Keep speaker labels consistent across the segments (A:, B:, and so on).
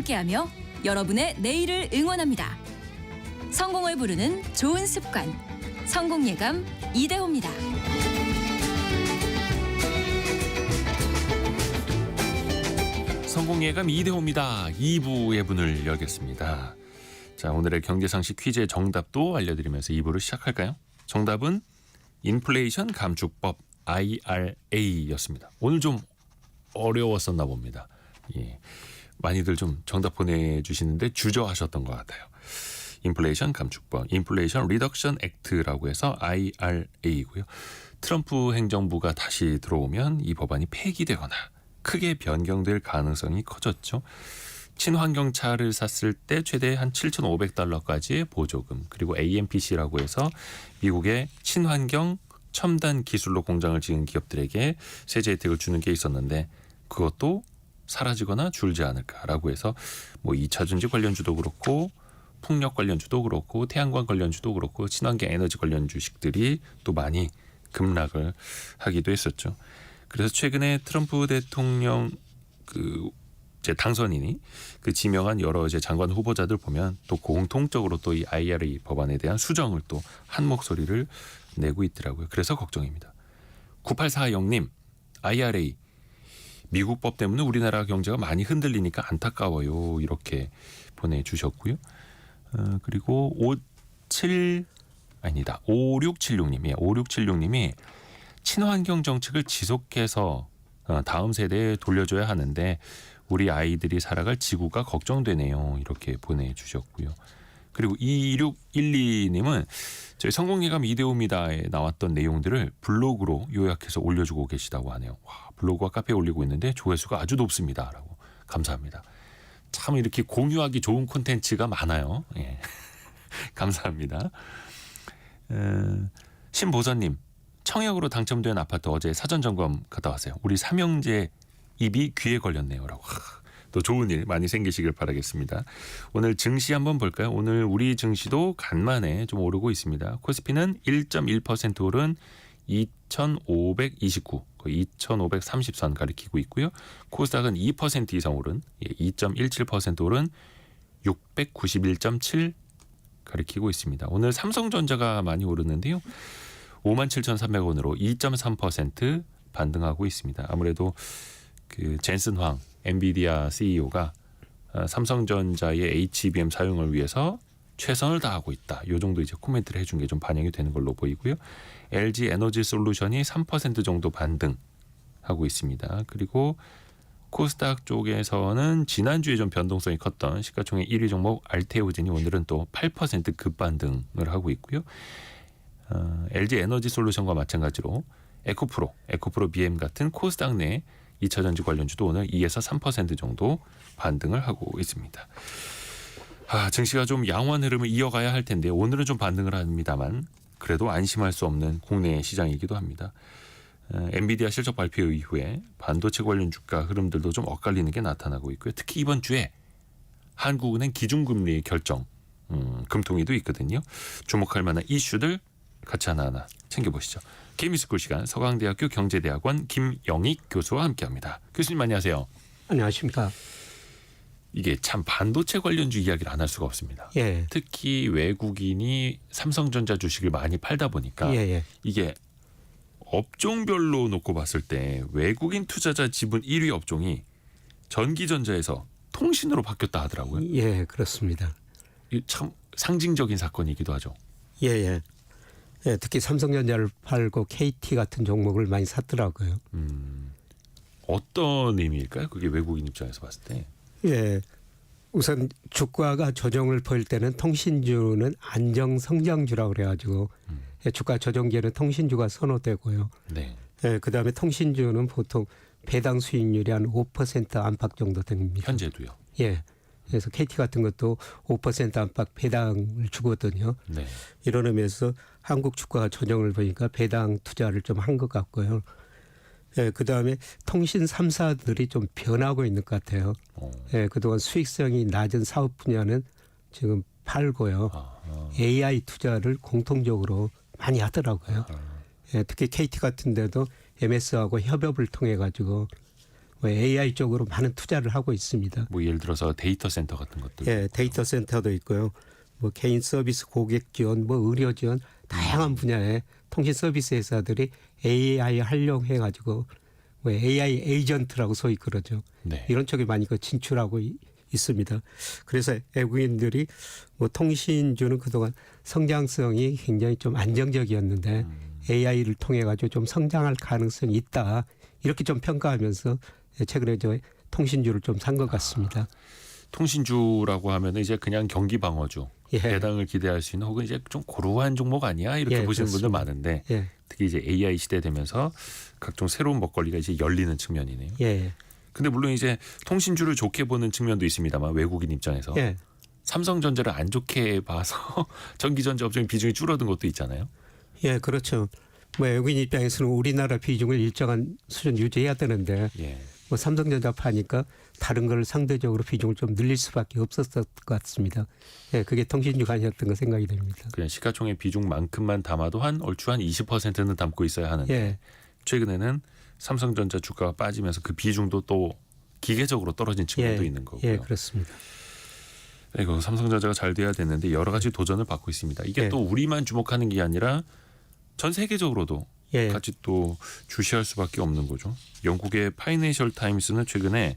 A: 함께하며 여러분의 내일을 응원합니다. 성공을 부르는 좋은 습관, 성공예감 이대호입니다.
B: 성공예감 이대호입니다. 2부의 문을 열겠습니다. 자, 오늘의 경제상식 퀴즈의 정답도 알려드리면서 2부를 시작할까요? 정답은 인플레이션 감축법 IRA였습니다. 오늘 좀 어려웠었나 봅니다. 예, 많이들 좀 정답 보내주시는데 주저하셨던 것 같아요. 인플레이션 감축법, 인플레이션 리덕션 액트라고 해서 IRA고요. 트럼프 행정부가 다시 들어오면 이 법안이 폐기되거나 크게 변경될 가능성이 커졌죠. 친환경차를 샀을 때 최대 한 7,500달러까지의 보조금, 그리고 AMPC라고 해서 미국의 친환경 첨단 기술로 공장을 지은 기업들에게 세제 혜택을 주는 게 있었는데 그것도 사라지거나 줄지 않을까라고 해서 뭐 2차 전지 관련주도 그렇고 풍력 관련주도 그렇고 태양광 관련주도 그렇고 친환경 에너지 관련 주식들이 또 많이 급락을 하기도 했었죠. 그래서 최근에 트럼프 대통령 이제 당선인이 지명한 여러 이제 장관 후보자들 보면 또 공통적으로 또 이 IRA 법안에 대한 수정을 또 한 목소리를 내고 있더라고요. 그래서 걱정입니다. 9840님, IRA 미국 법 때문에 우리나라 경제가 많이 흔들리니까 안타까워요. 이렇게 보내주셨고요. 그리고 5676님이 5676님이 친환경 정책을 지속해서 다음 세대에 돌려줘야 하는데 우리 아이들이 살아갈 지구가 걱정되네요. 이렇게 보내주셨고요. 그리고 2612님은 저희 성공예감 이대호입니다에 나왔던 내용들을 블로그로 요약해서 올려주고 계시다고 하네요. 와, 블로그와 카페에 올리고 있는데 조회수가 아주 높습니다. 라고 감사합니다. 참 이렇게 공유하기 좋은 콘텐츠가 많아요. 예. 감사합니다. 신보선님, 청약으로 당첨된 아파트 어제 사전 점검 갔다 왔어요. 우리 삼형제 입이 귀에 걸렸네요. 라고. 또 좋은 일 많이 생기시길 바라겠습니다. 오늘 증시 한번 볼까요? 오늘 우리 증시도 간만에 좀 오르고 있습니다. 코스피는 1.1% 오른 2,529, 2,530선 가리키고 있고요. 코스닥은 2% 이상 오른 2.17% 오른 691.7 가리키고 있습니다. 오늘 삼성전자가 많이 오르는데요. 57,300원으로 2.3% 반등하고 있습니다. 아무래도 젠슨 황 엔비디아 CEO가 삼성전자의 HBM 사용을 위해서 최선을 다하고 있다. 이 정도 이제 코멘트를 해준 게 좀 반영이 되는 걸로 보이고요. LG 에너지 솔루션이 3% 정도 반등하고 있습니다. 그리고 코스닥 쪽에서는 지난주에 좀 변동성이 컸던 시가총액 1위 종목 알테오젠이 오늘은 또 8% 급반등을 하고 있고요. LG 에너지 솔루션과 마찬가지로 에코프로 BM 같은 코스닥 내 2차 전지 관련주도 오늘 2에서 3% 정도 반등을 하고 있습니다. 증시가 좀 양호한 흐름을 이어가야 할 텐데 오늘은 좀 반등을 합니다만 그래도 안심할 수 없는 국내 시장이기도 합니다. 엔비디아 실적 발표 이후에 반도체 관련 주가 흐름들도 좀 엇갈리는 게 나타나고 있고요. 특히 이번 주에 한국은행 기준금리 결정 금통위도 있거든요. 주목할 만한 이슈들 같이 하나하나 챙겨보시죠. 개미스쿨 시간 서강대학교 경제대학원 김영익 교수와 함께합니다. 교수님 안녕하세요.
C: 안녕하십니까.
B: 이게 참 반도체 관련주 이야기를 안 할 수가 없습니다.
C: 예.
B: 특히 외국인이 삼성전자 주식을 많이 팔다 보니까 이게 업종별로 놓고 봤을 때 외국인 투자자 지분 1위 업종이 전기전자에서 통신으로 바뀌었다 하더라고요.
C: 예, 그렇습니다.
B: 참 상징적인 사건이기도 하죠.
C: 예, 특히 삼성전자를 팔고 KT 같은 종목을 많이 샀더라고요.
B: 어떤 의미일까요? 그게 외국인 입장에서 봤을 때.
C: 예, 우선 주가가 조정을 보일 때는 통신주는 안정 성장주라고 그래가지고 주가 조정기에는 통신주가 선호되고요.
B: 네.
C: 예, 그다음에 통신주는 보통 배당 수익률이 한 5% 안팎 정도 됩니다.
B: 현재도요.
C: 예. 그래서 KT 같은 것도 5% 안팎 배당을 주거든요.
B: 네.
C: 이런 의미에서 한국 주가 조정을 보니까 배당 투자를 좀 한 것 같고요. 예, 그다음에 통신 3사들이 좀 변하고 있는 것 같아요. 예, 그동안 수익성이 낮은 사업 분야는 지금 팔고요. AI 투자를 공통적으로 많이 하더라고요. 예, 특히 KT 같은 데도 MS하고 협업을 통해 가지고 AI 쪽으로 많은 투자를 하고 있습니다.
B: 뭐 예를 들어서 데이터 센터 같은 것들.
C: 예, 데이터 센터도 있고요. 뭐 개인 서비스 고객 지원, 뭐 의료 지원 다양한 분야의 통신 서비스 회사들이 AI 활용해 가지고 뭐 AI 에이전트라고 소위 그러죠.
B: 네.
C: 이런 쪽에 많이 진출하고 있습니다. 그래서 외국인들이 뭐 통신주는 그동안 성장성이 굉장히 좀 안정적이었는데 AI를 통해 가지고 좀 성장할 가능성이 있다. 이렇게 좀 평가하면서 최근에 저 통신주를 좀 산 것 같습니다.
B: 통신주라고 하면 이제 그냥 경기 방어주,
C: 예.
B: 배당을 기대할 수 있는 혹은 이제 좀 고루한 종목 아니야 이렇게
C: 예,
B: 보시는 분들
C: 그렇습니다.
B: 많은데
C: 예.
B: 특히 이제 AI 시대 되면서 각종 새로운 먹거리가 이제 열리는 측면이네요.
C: 예.
B: 근데 물론 이제 통신주를 좋게 보는 측면도 있습니다만 외국인 입장에서
C: 예.
B: 삼성전자를 안 좋게 봐서 전기전자 업종의 비중이 줄어든 것도 있잖아요.
C: 예, 그렇죠. 뭐 외국인 입장에서는 우리나라 비중을 일정한 수준 유지해야 되는데
B: 예.
C: 뭐 삼성전자 파니까 다른 걸 상대적으로 비중을 좀 늘릴 수밖에 없었을 것 같습니다. 예, 그게 통신주가 아니었던 거 생각이 됩니다.
B: 그냥 시가총액 비중만큼만 담아도 얼추 한 20%는 담고 있어야 하는데
C: 예.
B: 최근에는 삼성전자 주가가 빠지면서 그 비중도 또 기계적으로 떨어진 측면도
C: 예,
B: 있는 거고요.
C: 예, 그렇습니다.
B: 이거 삼성전자가 잘 돼야 되는데 여러 가지 도전을 받고 있습니다. 이게
C: 예.
B: 또 우리만 주목하는 게 아니라 전 세계적으로도
C: 예.
B: 같이 또 주시할 수밖에 없는 거죠. 영국의 파이낸셜 타임스는 최근에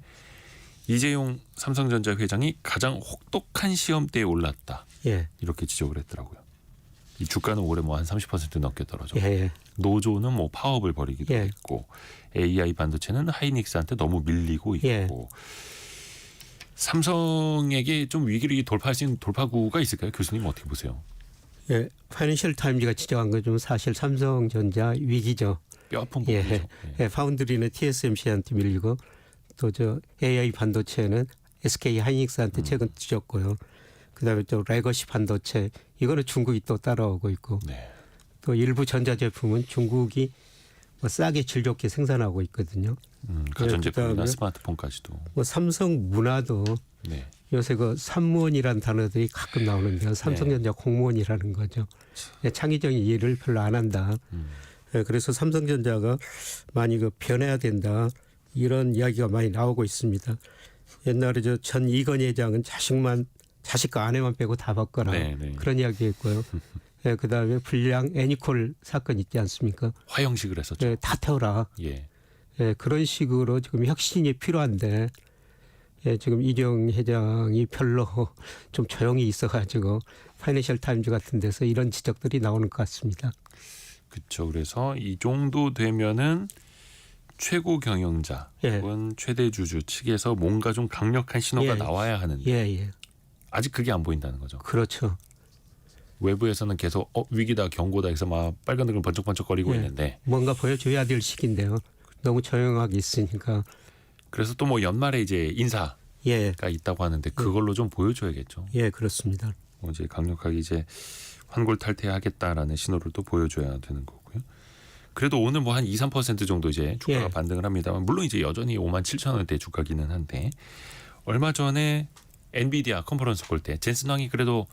B: 이재용 삼성전자 회장이 가장 혹독한 시험대에 올랐다.
C: 예.
B: 이렇게 지적을 했더라고요. 이 주가는 올해 뭐 한 30% 넘게 떨어져.
C: 예. 예.
B: 노조는 뭐 파업을 벌이기도
C: 예.
B: 했고 AI 반도체는 하이닉스한테 너무 밀리고 있고
C: 예.
B: 삼성에게 좀 위기를 돌파할 수 있는 돌파구가 있을까요? 교수님 어떻게 보세요?
C: 예. 파이낸셜 타임즈가 지적한 건 좀 사실 삼성전자 위기죠.
B: 뼈아픈
C: 예.
B: 부분이죠.
C: 예. 파운드리는 TSMC한테 밀리고 또 저 AI 반도체는 SK 하이닉스한테 최근 뒤졌고요. 그다음에 또 레거시 반도체 이거는 중국이 또 따라오고 있고
B: 네.
C: 또 일부 전자제품은 중국이 뭐 싸게 질 좋게 생산하고 있거든요.
B: 가전제품이나
C: 그다음에
B: 스마트폰까지도.
C: 뭐 삼성 문화도
B: 네.
C: 요새 그 산무원이라는 단어들이 가끔 나오는데요. 삼성전자 공무원이라는 거죠. 예, 창의적인 일을 별로 안 한다. 예, 그래서 삼성전자가 많이 그 변해야 된다. 이런 이야기가 많이 나오고 있습니다. 옛날에 저 전 이건희 회장은 자식과 아내만 빼고 다 벗거나
B: 네, 네.
C: 그런 이야기했고요. 예, 그다음에 불량 애니콜 사건 있지 않습니까?
B: 화형식을 했었죠.
C: 예, 다 태워라.
B: 예.
C: 예, 그런 식으로 지금 혁신이 필요한데 예, 지금 이재용 회장이 별로 좀 조용히 있어가지고 파이낸셜 타임즈 같은 데서 이런 지적들이 나오는 것 같습니다.
B: 그렇죠. 그래서 이 정도 되면은 최고 경영자
C: 예.
B: 혹은 최대 주주 측에서 뭔가 좀 강력한 신호가
C: 예.
B: 나와야 하는데
C: 예, 예.
B: 아직 그게 안 보인다는 거죠.
C: 그렇죠.
B: 외부에서는 계속 위기다 경고다 해서 막 빨간등을 번쩍번쩍거리고
C: 예.
B: 있는데
C: 뭔가 보여줘야 될 시기인데요. 너무 조용하게 있으니까.
B: 그래서 또 뭐 연말에 이제 인사가
C: 예,
B: 있다고 하는데 그걸로 좀 보여줘야겠죠.
C: 예, 그렇습니다.
B: 이제 강력하게 이제 환골탈퇴하겠다라는 신호를 또 보여줘야 되는 거고요. 그래도 오늘 뭐 한 2, 3% 정도 이제 주가가
C: 예.
B: 반등을 합니다만 물론 이제 여전히 57,000원대 주가기는 한데 얼마 전에 엔비디아 컨퍼런스 볼 때 젠슨 황이 그래도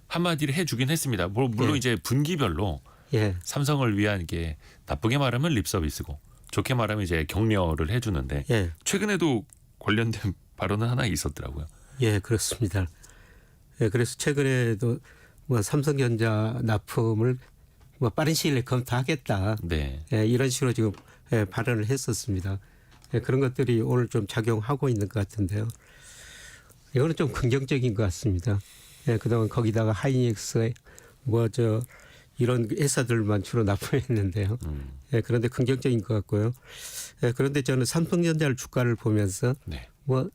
B: 한마디를 해주긴 했습니다. 물론
C: 예.
B: 이제 분기별로
C: 예,
B: 삼성을 위한 게 나쁘게 말하면 립 서비스고 좋게 말하면 이제 격려를 해주는데
C: 예,
B: 최근에도 관련된 발언은 하나 있었더라고요.
C: 예, 그렇습니다. 예, 그래서 최근에도 뭐 삼성전자 납품을 뭐 빠른 시일 내에 검토하겠다.
B: 네.
C: 예, 이런 식으로 지금 예, 발언을 했었습니다. 예, 그런 것들이 오늘 좀 작용하고 있는 것 같은데요. 이거는 좀 긍정적인 것 같습니다. 예, 그동안 거기다가 하이닉스 뭐 저 이런 회사들만 주로 납품했는데요. 예, 그런데 긍정적인 것 같고요. 예, 그런데 저는 삼성전자 주가를 보면서
B: 네.
C: 뭐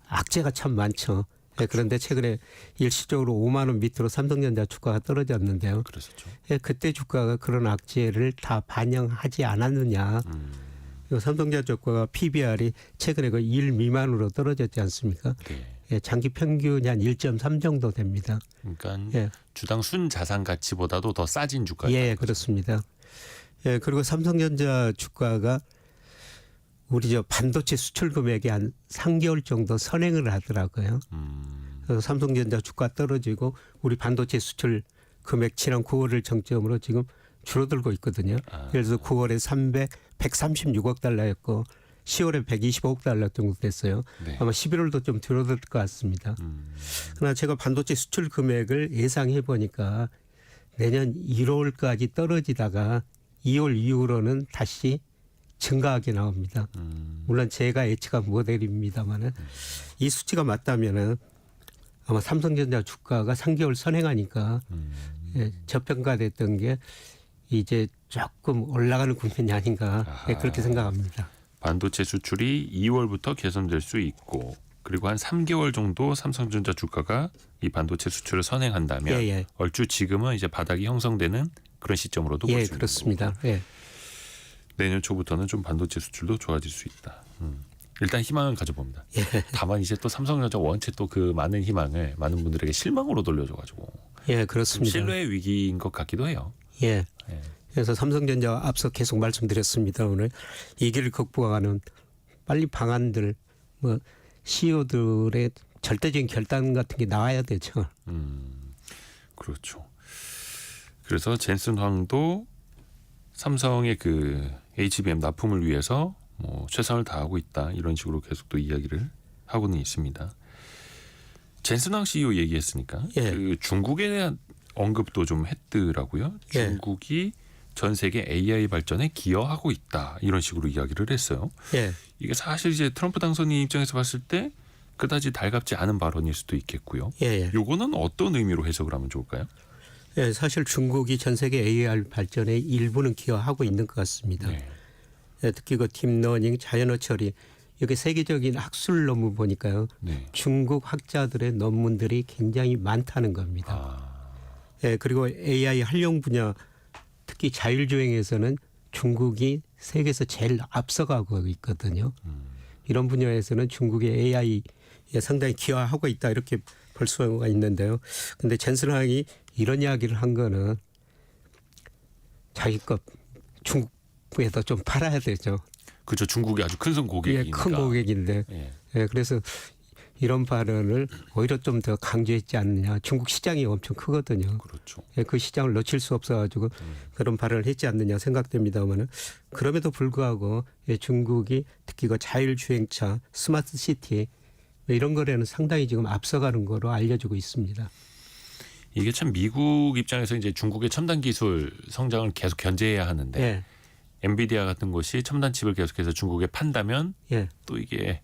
C: 악재가 참 많죠. 예, 그런데 최근에 일시적으로 5만 원 밑으로 삼성전자 주가가 떨어졌는데요.
B: 그랬었죠.
C: 예, 그때 주가가 그런 악재를 다 반영하지 않았느냐. 삼성전자 주가가 PBR이 최근에 그 1 미만으로 떨어졌지 않습니까?
B: 네.
C: 예, 장기 평균이 한 1.3 정도 됩니다.
B: 그러니까
C: 예,
B: 주당 순 자산 가치보다도 더 싸진 주가예요.
C: 예, 그렇습니다. 예, 그리고 삼성전자 주가가 우리 저 반도체 수출 금액이 한 3개월 정도 선행을 하더라고요. 그래서 삼성전자 주가 떨어지고 우리 반도체 수출 금액 지난 9월을 정점으로 지금 줄어들고 있거든요. 예를 들어서 9월에 136억 달러였고 10월에 125억 달러 정도 됐어요.
B: 네.
C: 아마 11월도 좀 줄어들 것 같습니다. 그러나 제가 반도체 수출 금액을 예상해 보니까 내년 1월까지 떨어지다가 2월 이후로는 다시 증가하게 나옵니다. 물론 제가 예측한 모델입니다만은 이 수치가 맞다면은 아마 삼성전자 주가가 3개월 선행하니까 예, 저평가됐던 게 이제 조금 올라가는 국면이 아닌가 예, 그렇게 생각합니다.
B: 반도체 수출이 2월부터 개선될 수 있고 그리고 한 3개월 정도 삼성전자 주가가 이 반도체 수출을 선행한다면
C: 예, 예.
B: 얼추 지금은 이제 바닥이 형성되는 그런 시점으로도 볼 수
C: 예,
B: 있는
C: 그렇습니다.
B: 거고.
C: 예.
B: 내년 초부터는 좀 반도체 수출도 좋아질 수 있다. 일단 희망을 가져봅니다.
C: 예.
B: 다만 이제 또 삼성전자 원체 또 그 많은 희망을 많은 분들에게 실망으로 돌려줘가지고
C: 예,
B: 좀
C: 그렇습니다.
B: 신뢰의 위기인 것 같기도 해요.
C: 예.
B: 예.
C: 그래서 삼성전자 앞서 계속 말씀드렸습니다. 오늘 이 길을 극복하는 빨리 방안들 뭐 CEO들의 절대적인 결단 같은 게 나와야 되죠.
B: 그렇죠. 그래서 젠슨 황도 삼성의 그 HBM 납품을 위해서 뭐 최선을 다하고 있다 이런 식으로 계속 또 이야기를 하고는 있습니다. 젠슨 황 CEO 얘기했으니까
C: 예.
B: 그 중국에 대한 언급도 좀 했더라고요.
C: 예.
B: 중국이 전 세계 AI 발전에 기여하고 있다 이런 식으로 이야기를 했어요.
C: 예.
B: 이게 사실 이제 트럼프 당선인 입장에서 봤을 때 그다지 달갑지 않은 발언일 수도 있겠고요.
C: 예, 예.
B: 요거는 어떤 의미로 해석을 하면 좋을까요?
C: 예, 사실 중국이 전 세계 AI 발전에 일부는 기여하고 있는 것 같습니다.
B: 네.
C: 예, 특히 그 딥러닝, 자연어 처리 이게 세계적인 학술 논문 보니까요.
B: 네.
C: 중국 학자들의 논문들이 굉장히 많다는 겁니다.
B: 아,
C: 예, 그리고 AI 활용 분야 특히 자율주행에서는 중국이 세계에서 제일 앞서가고 있거든요. 이런 분야에서는 중국의 AI에 상당히 기여하고 있다 이렇게 볼 수가 있는데요. 근데 젠슨 황이 이런 이야기를 한 거는 자기 것 중국에다 좀 팔아야 되죠.
B: 그렇죠. 중국이 아주 큰
C: 예,
B: 고객이니까.
C: 큰 고객인데.
B: 예.
C: 예, 그래서 이런 발언을 오히려 좀 더 강조했지 않느냐. 중국 시장이 엄청 크거든요.
B: 그렇죠.
C: 예, 그 시장을 놓칠 수 없어가지고 그런 발언을 했지 않느냐 생각됩니다만은 그럼에도 불구하고 예, 중국이 특히 그 자율주행차, 스마트 시티 이런 거에는 상당히 지금 앞서가는 거로 알려지고 있습니다.
B: 이게 참 미국 입장에서 이제 중국의 첨단 기술 성장을 계속 견제해야 하는데
C: 예,
B: 엔비디아 같은 곳이 첨단 칩을 계속해서 중국에 판다면
C: 예,
B: 또 이게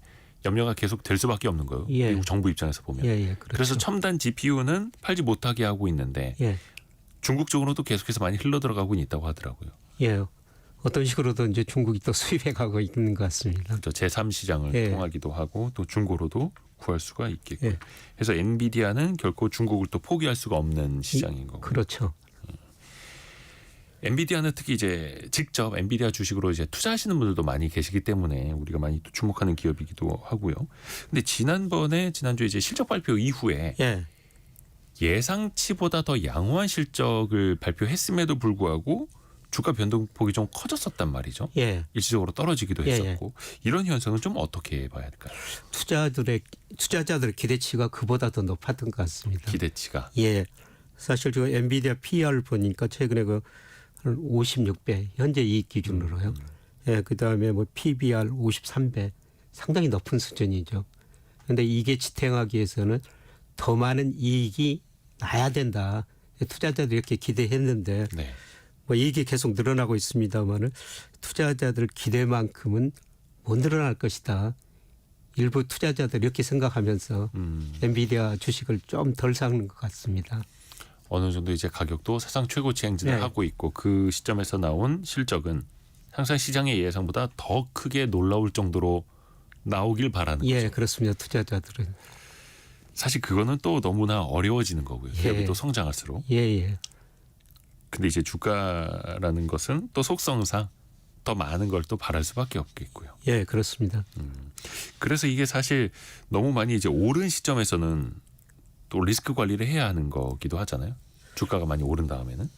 B: 염려가 계속 될 수밖에 없는 거예요.
C: 예.
B: 미국 정부 입장에서 보면.
C: 예, 예, 그렇죠.
B: 그래서 첨단 GPU는 팔지 못하게 하고 있는데
C: 예,
B: 중국 쪽으로도 계속해서 많이 흘러 들어가고 있다고 하더라고요.
C: 예, 어떤 식으로든 이제 중국이 또 수입해 가고 있는 것 같습니다.
B: 제3시장을
C: 예.
B: 통하기도 하고 또 중고로도 구할 수가 있겠고요.
C: 예.
B: 그래서 엔비디아는 결코 중국을 또 포기할 수가 없는 시장인 거고.
C: 그렇죠.
B: 엔비디아는 특히 이제 직접 엔비디아 주식으로 이제 투자하시는 분들도 많이 계시기 때문에 우리가 많이 또 주목하는 기업이기도 하고요. 근데 지난주에 이제 실적 발표 이후에
C: 예,
B: 예상치보다 더 양호한 실적을 발표했음에도 불구하고 주가 변동폭이 좀 커졌었단 말이죠.
C: 예.
B: 일시적으로 떨어지기도
C: 예,
B: 했었고 이런 현상은 좀 어떻게 봐야 될까요?
C: 투자자들의 기대치가 그보다 더 높았던 것 같습니다.
B: 기대치가.
C: 예. 사실 저 엔비디아 PR 보니까 최근에 그 56배 현재 이익 기준으로요. 예, 그다음에 뭐 PBR 53배 상당히 높은 수준이죠. 그런데 이게 지탱하기 위해서는 더 많은 이익이 나야 된다. 투자자들이 이렇게 기대했는데
B: 네.
C: 뭐 이익이 계속 늘어나고 있습니다만은 투자자들 기대만큼은 못 늘어날 것이다. 일부 투자자들 이렇게 생각하면서 엔비디아 주식을 좀 덜 사는 것 같습니다.
B: 어느 정도 이제 가격도 사상 최고치 행진을
C: 네.
B: 하고 있고 그 시점에서 나온 실적은 항상 시장의 예상보다 더 크게 놀라울 정도로 나오길 바라는
C: 예,
B: 거죠.
C: 그렇습니다. 투자자들은.
B: 사실 그거는 또 너무나 어려워지는 거고요. 기업이
C: 예.
B: 또 성장할수록.
C: 예, 예.
B: 근데 이제 주가라는 것은 또 속성상 더 많은 걸 또 바랄 수밖에 없겠고요.
C: 예, 그렇습니다.
B: 그래서 이게 사실 너무 많이 이제 오른 시점에서는 또 리스크 관리를 해야 하는 거기도 하잖아요. 주가가 많이 오른 다음에는.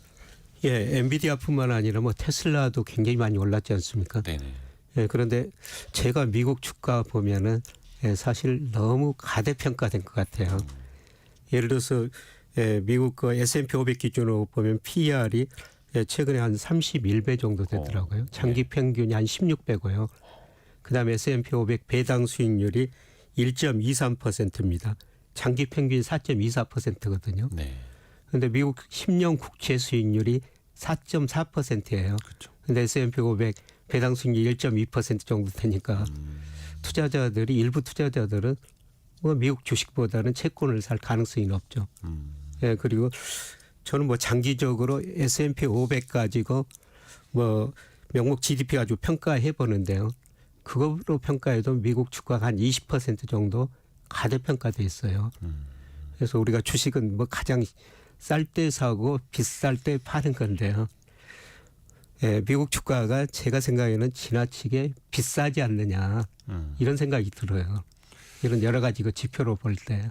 C: 예, 엔비디아뿐만 아니라 뭐 테슬라도 굉장히 많이 올랐지 않습니까?
B: 네네.
C: 예, 그런데 제가 미국 주가 보면은 예, 사실 너무 가대평가된 것 같아요. 예를 들어서 예, 미국 그 S&P 500 기준으로 보면 PER이 예, 최근에 한 31배 정도 되더라고요. 장기 평균이 한 16배고요. 그다음에 S&P 500 배당 수익률이 1.23%입니다. 장기 평균 4.24%거든요.
B: 네.
C: 그런데 미국 10년 국채 수익률이 4.4%예요.
B: 그렇죠.
C: 근데 S&P 500 배당 수익률이 1.2% 정도 되니까 투자자들이 일부 투자자들은 뭐 미국 주식보다는 채권을 살 가능성이 높죠. 예, 그리고 저는 뭐 장기적으로 S&P 500 가지고 뭐 명목 GDP 가지고 평가해 보는데요. 그거로 평가해도 미국 주가가 한 20% 정도 가대평가돼 있어요. 그래서 우리가 주식은 뭐 가장 쌀 때 사고 비쌀 때 파는 건데요. 예, 미국 주가가 제가 생각에는 지나치게 비싸지 않느냐 이런 생각이 들어요. 이런 여러 가지 그 지표로 볼 때.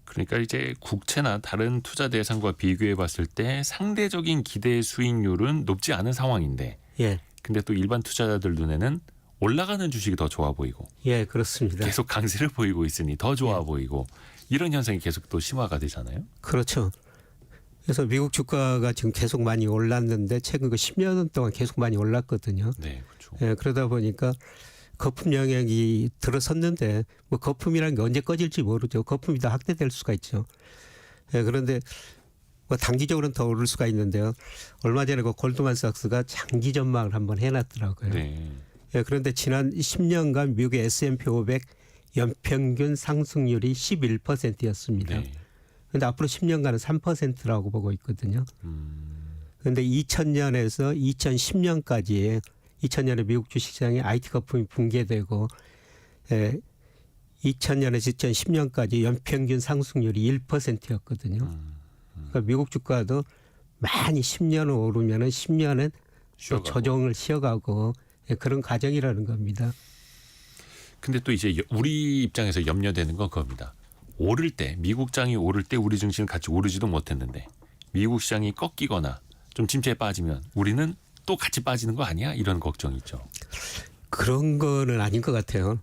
B: 그러니까 이제 국채나 다른 투자 대상과 비교해 봤을 때 상대적인 기대 수익률은 높지 않은 상황인데
C: 예,
B: 근데 또 일반 투자자들 눈에는 올라가는 주식이 더 좋아 보이고
C: 예, 그렇습니다.
B: 계속 강세를 보이고 있으니 더 좋아 보이고 이런 현상이 계속 또 심화가 되잖아요.
C: 그렇죠. 그래서 미국 주가가 지금 계속 많이 올랐는데 최근 그 10년 동안 계속 많이 올랐거든요.
B: 네, 그렇죠.
C: 예, 그러다 보니까 거품 영향이 들어섰는데 뭐 거품이라는 게 언제 꺼질지 모르죠. 거품이 더 확대될 수가 있죠. 예, 그런데 뭐 단기적으로는 더 오를 수가 있는데요. 얼마 전에 그 골드만삭스가 장기 전망을 한번 해놨더라고요.
B: 네.
C: 예, 그런데 지난 10년간 미국의 S&P 500 연평균 상승률이 11%였습니다.
B: 네.
C: 그런데 앞으로 10년간은 3%라고 보고 있거든요. 그런데 2000년에서 2010년까지의 2000년에 미국 주식시장에 IT 거품이 붕괴되고 2000년에서 2010년까지 연평균 상승률이 1%였거든요. 그러니까 미국 주가도 많이 10년 오르면은 10년은 또
B: 쉬어가고.
C: 조정을 쉬어가고 그런 과정이라는 겁니다.
B: 근데 또 이제 우리 입장에서 염려되는 건 그겁니다. 오를 때 미국 장이 오를 때 우리 증시는 같이 오르지도 못했는데 미국 시장이 꺾이거나 좀 침체에 빠지면 우리는 또 같이 빠지는 거 아니야? 이런 걱정이 있죠.
C: 그런 거는 아닌 것 같아요.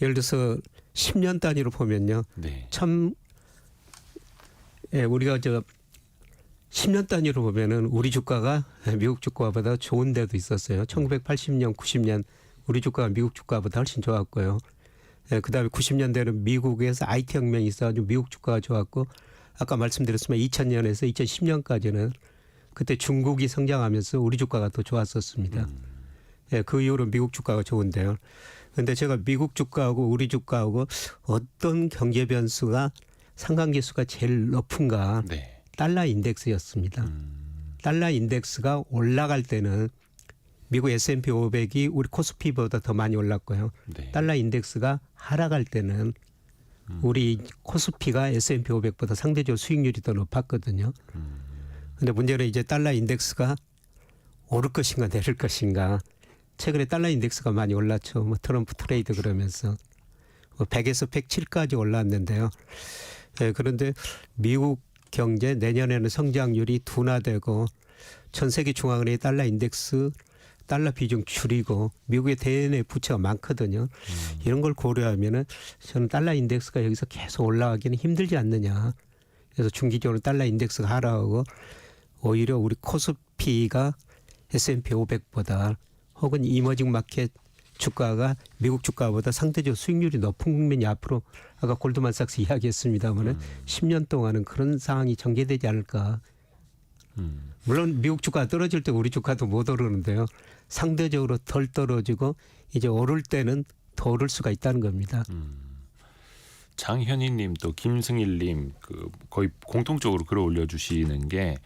C: 예를 들어서 10년 단위로 보면요.
B: 네.
C: 참 우리가 10년 단위로 보면은 우리 주가가 미국 주가보다 좋은 데도 있었어요. 1980년, 90년 우리 주가가 미국 주가보다 훨씬 좋았고요. 그다음에 90년대는 미국에서 IT 혁명이 있어가지고 미국 주가가 좋았고 아까 말씀드렸지만 2000년에서 2010년까지는 그때 중국이 성장하면서 우리 주가가 더 좋았었습니다. 그 이후로 미국 주가가 좋은데요. 그런데 제가 미국 주가하고 우리 주가하고 어떤 경제 변수가 상관계수가 제일 높은가
B: 네.
C: 달러 인덱스였습니다. 달러 인덱스가 올라갈 때는 미국 S&P 500이 우리 코스피보다 더 많이 올랐고요.
B: 네.
C: 달러 인덱스가 하락할 때는 우리 코스피가 S&P 500보다 상대적으로 수익률이 더 높았거든요. 그런데 문제는 이제 달러 인덱스가 오를 것인가 내릴 것인가. 최근에 달러 인덱스가 많이 올랐죠. 뭐 트럼프 트레이드 그러면서 100에서 107까지 올랐는데요. 그런데 미국 경제 내년에는 성장률이 둔화되고 전 세계 중앙은행이 달러 인덱스 달러 비중 줄이고 미국의 대내 부채가 많거든요. 이런 걸 고려하면은 저는 달러 인덱스가 여기서 계속 올라가기는 힘들지 않느냐. 그래서 중기적으로 달러 인덱스가 하락하고 오히려 우리 코스피가 S&P 500보다 혹은 이머징 마켓 주가가 미국 주가보다 상대적으로 수익률이 높은 국면이 앞으로 아까 골드만삭스 이야기했습니다마는 10년 동안은 그런 상황이 전개되지 않을까. 물론 미국 주가가 떨어질 때 우리 주가도 못 오르는데요. 상대적으로 덜 떨어지고 이제 오를 때는 더 오를 수가 있다는 겁니다.
B: 장현희님 또 김승일님 그 거의 공통적으로 글을 올려주시는 게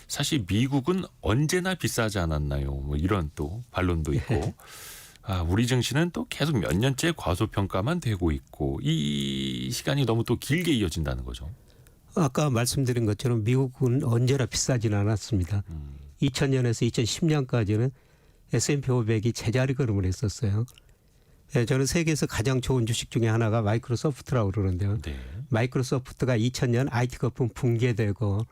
B: 사실 미국은 언제나 비싸지 않았나요? 뭐 이런 또 반론도 있고 우리 증시는 또 계속 몇 년째 과소평가만 되고 있고 이 시간이 너무 또 길게 이어진다는 거죠.
C: 아까 말씀드린 것처럼 미국은 언제나 비싸지는 않았습니다. 2000년에서 2010년까지는 S&P 500이 제자리 걸음을 했었어요. 저는 세계에서 가장 좋은 주식 중에 하나가 마이크로소프트라고 그러는데요.
B: 네.
C: 마이크로소프트가 2000년 IT 거품 붕괴되고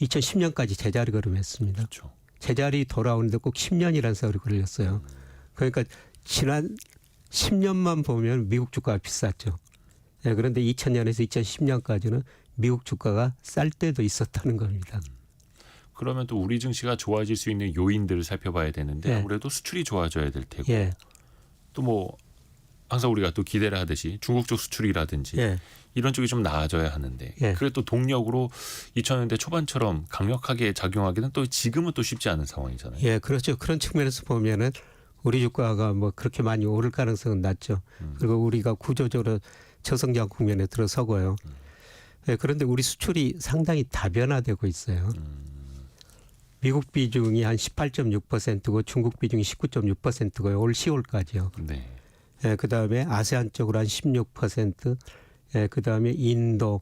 C: 2010년까지 제자리 걸음했습니다.
B: 그렇죠.
C: 제자리 돌아오는데 꼭 10년이라는 세월이 걸렸어요. 그러니까 지난 10년만 보면 미국 주가가 비쌌죠. 그런데 2000년에서 2010년까지는 미국 주가가 쌀 때도 있었다는 겁니다.
B: 그러면 또 우리 증시가 좋아질 수 있는 요인들을 살펴봐야 되는데
C: 예.
B: 아무래도 수출이 좋아져야 될 테고
C: 예.
B: 또 뭐 항상 우리가 또 기대를 하듯이 중국 쪽 수출이라든지
C: 예.
B: 이런 쪽이 좀 나아져야 하는데
C: 예.
B: 그게 또 동력으로 2000년대 초반처럼 강력하게 작용하기는 또 지금은 또 쉽지 않은 상황이잖아요.
C: 예, 그렇죠. 그런 측면에서 보면은 우리 주가가 뭐 그렇게 많이 오를 가능성은 낮죠. 그리고 우리가 구조적으로 저성장 국면에 들어서고요. 예, 그런데 우리 수출이 상당히 다변화되고 있어요. 미국 비중이 한 18.6%고 중국 비중이 19.6%고요. 올 10월까지요.
B: 네.
C: 예, 그다음에 아세안 쪽으로 한 16%, 예, 그다음에 인도,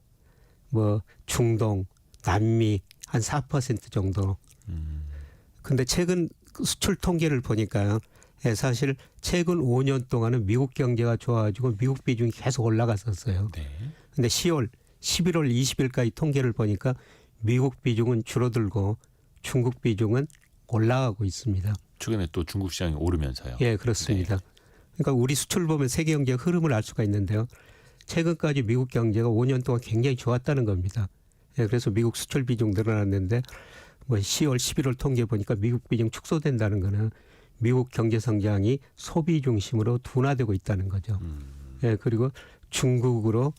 C: 뭐 중동, 남미 한 4% 정도. 근데 최근 수출 통계를 보니까요. 예, 사실 최근 5년 동안은 미국 경제가 좋아가지고 미국 비중이 계속 올라갔었어요.
B: 네.
C: 근데 10월, 11월 20일까지 통계를 보니까 미국 비중은 줄어들고 중국 비중은 올라가고 있습니다.
B: 최근에 또 중국 시장이 오르면서요.
C: 예, 그렇습니다. 그러니까 우리 수출 보면 세계 경제 흐름을 알 수가 있는데요. 최근까지 미국 경제가 5년 동안 굉장히 좋았다는 겁니다. 예, 그래서 미국 수출 비중 늘어났는데 뭐 10월, 11월 통계 보니까 미국 비중 축소된다는 거는 미국 경제 성장이 소비 중심으로 둔화되고 있다는 거죠. 예, 그리고 중국으로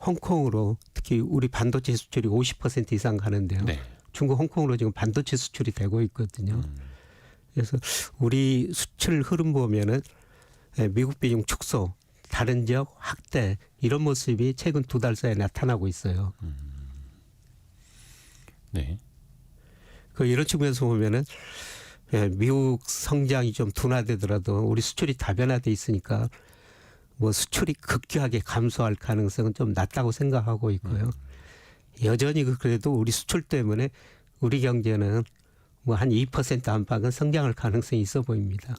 C: 홍콩으로 특히 우리 반도체 수출이 50% 이상 가는데요.
B: 네.
C: 중국 홍콩으로 지금 반도체 수출이 되고 있거든요. 그래서 우리 수출 흐름 보면은 예, 미국 비중 축소, 다른 지역 확대 이런 모습이 최근 2달 사이에 나타나고 있어요.
B: 네.
C: 그 이런 측면에서 보면은 예, 미국 성장이 좀 둔화되더라도 우리 수출이 다변화돼 있으니까 뭐 수출이 급격하게 감소할 가능성은 좀 낮다고 생각하고 있고요. 여전히 그래도 우리 수출 때문에 우리 경제는 뭐 한 2% 안팎은 성장할 가능성이 있어 보입니다.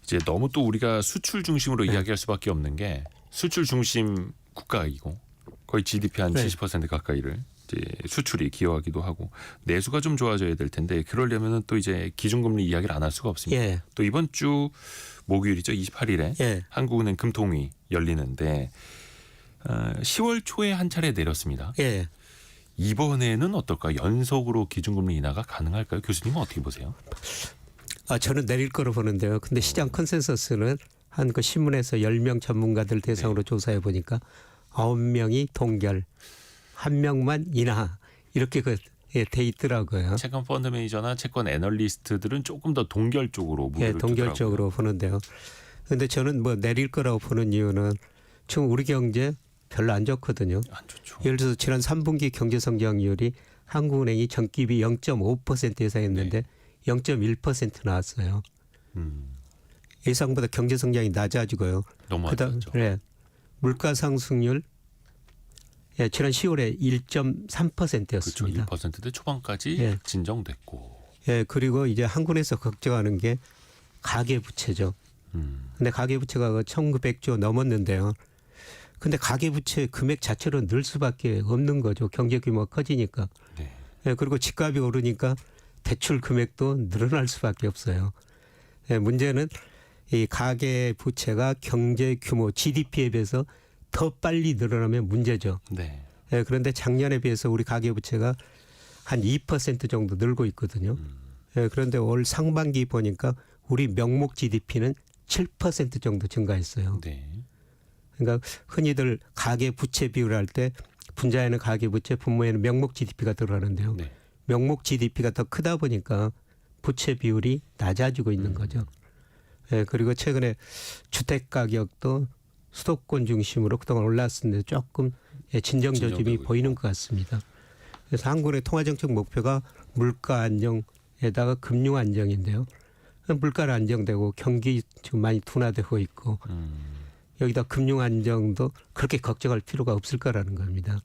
B: 이제 너무 또 우리가 수출 중심으로 이야기할 수밖에 없는 게 수출 중심 국가이고 거의 GDP 한 70% 가까이를 이제 수출이 기여하기도 하고 내수가 좀 좋아져야 될 텐데 그러려면은 또 이제 기준금리 이야기를 안 할 수가 없습니다.
C: 예.
B: 또 이번 주 목요일이죠. 28일에
C: 예.
B: 한국은행 금통위 열리는데 10월 초에 한 차례 내렸습니다.
C: 예.
B: 이번에는 어떨까? 연속으로 기준금리 인하가 가능할까요? 교수님은 어떻게 보세요?
C: 저는 내릴 거로 보는데요. 근데 시장 컨센서스는 한 그 신문에서 10명 전문가들 대상으로 조사해 보니까 9명이 동결, 1명만 인하 이렇게 돼 있더라고요.
B: 채권 펀드 매니저나 채권 애널리스트들은 조금 더 동결 쪽으로 무게를
C: 예, 동결적으로 보는데요. 그런데 저는 뭐 내릴 거라고 보는 이유는 지금 우리 경제 별로 안 좋거든요.
B: 안 좋죠.
C: 예를 들어서 지난 3분기 경제 성장률이 한국은행이 전기비 0.5% 예상했는데 0.1% 나왔어요. 예상보다 경제 성장이 낮아지고요.
B: 너무 안 좋죠.
C: 네. 물가 상승률 예, 지난 10월에 1.3%였습니다.
B: 그렇죠. 1%대 초반까지
C: 예.
B: 진정됐고.
C: 예, 그리고 이제 한국에서 걱정하는 게 가계 부채죠. 근데 가계 부채가 1,900조 넘었는데요. 근데 가계 부채 금액 자체로 늘 수밖에 없는 거죠. 경제 규모가 커지니까.
B: 네.
C: 예, 그리고 집값이 오르니까 대출 금액도 늘어날 수밖에 없어요. 예, 문제는 이 가계 부채가 경제 규모 GDP에 비해서 더 빨리 늘어나면 문제죠.
B: 네.
C: 예, 그런데 작년에 비해서 우리 가계 부채가 한 2% 정도 늘고 있거든요. 예, 그런데 올 상반기 보니까 우리 명목 GDP는 7% 정도 증가했어요.
B: 네.
C: 그러니까 흔히들 가계 부채 비율을 할 때 분자에는 가계 부채, 분모에는 명목 GDP가 들어가는데요.
B: 네.
C: 명목 GDP가 더 크다 보니까 부채 비율이 낮아지고 있는 거죠. 예, 그리고 최근에 주택 가격도 수도권 중심으로 그동안 올랐었는데 조금 진정 조짐이
B: 진정되고
C: 보이는 것 같습니다. 그래서 한국의 통화정책 목표가 물가 안정에다가 금융 안정인데요. 물가는 안정되고 경기 지금 많이 둔화되고 있고 여기다 금융 안정도 그렇게 걱정할 필요가 없을 거라는 겁니다.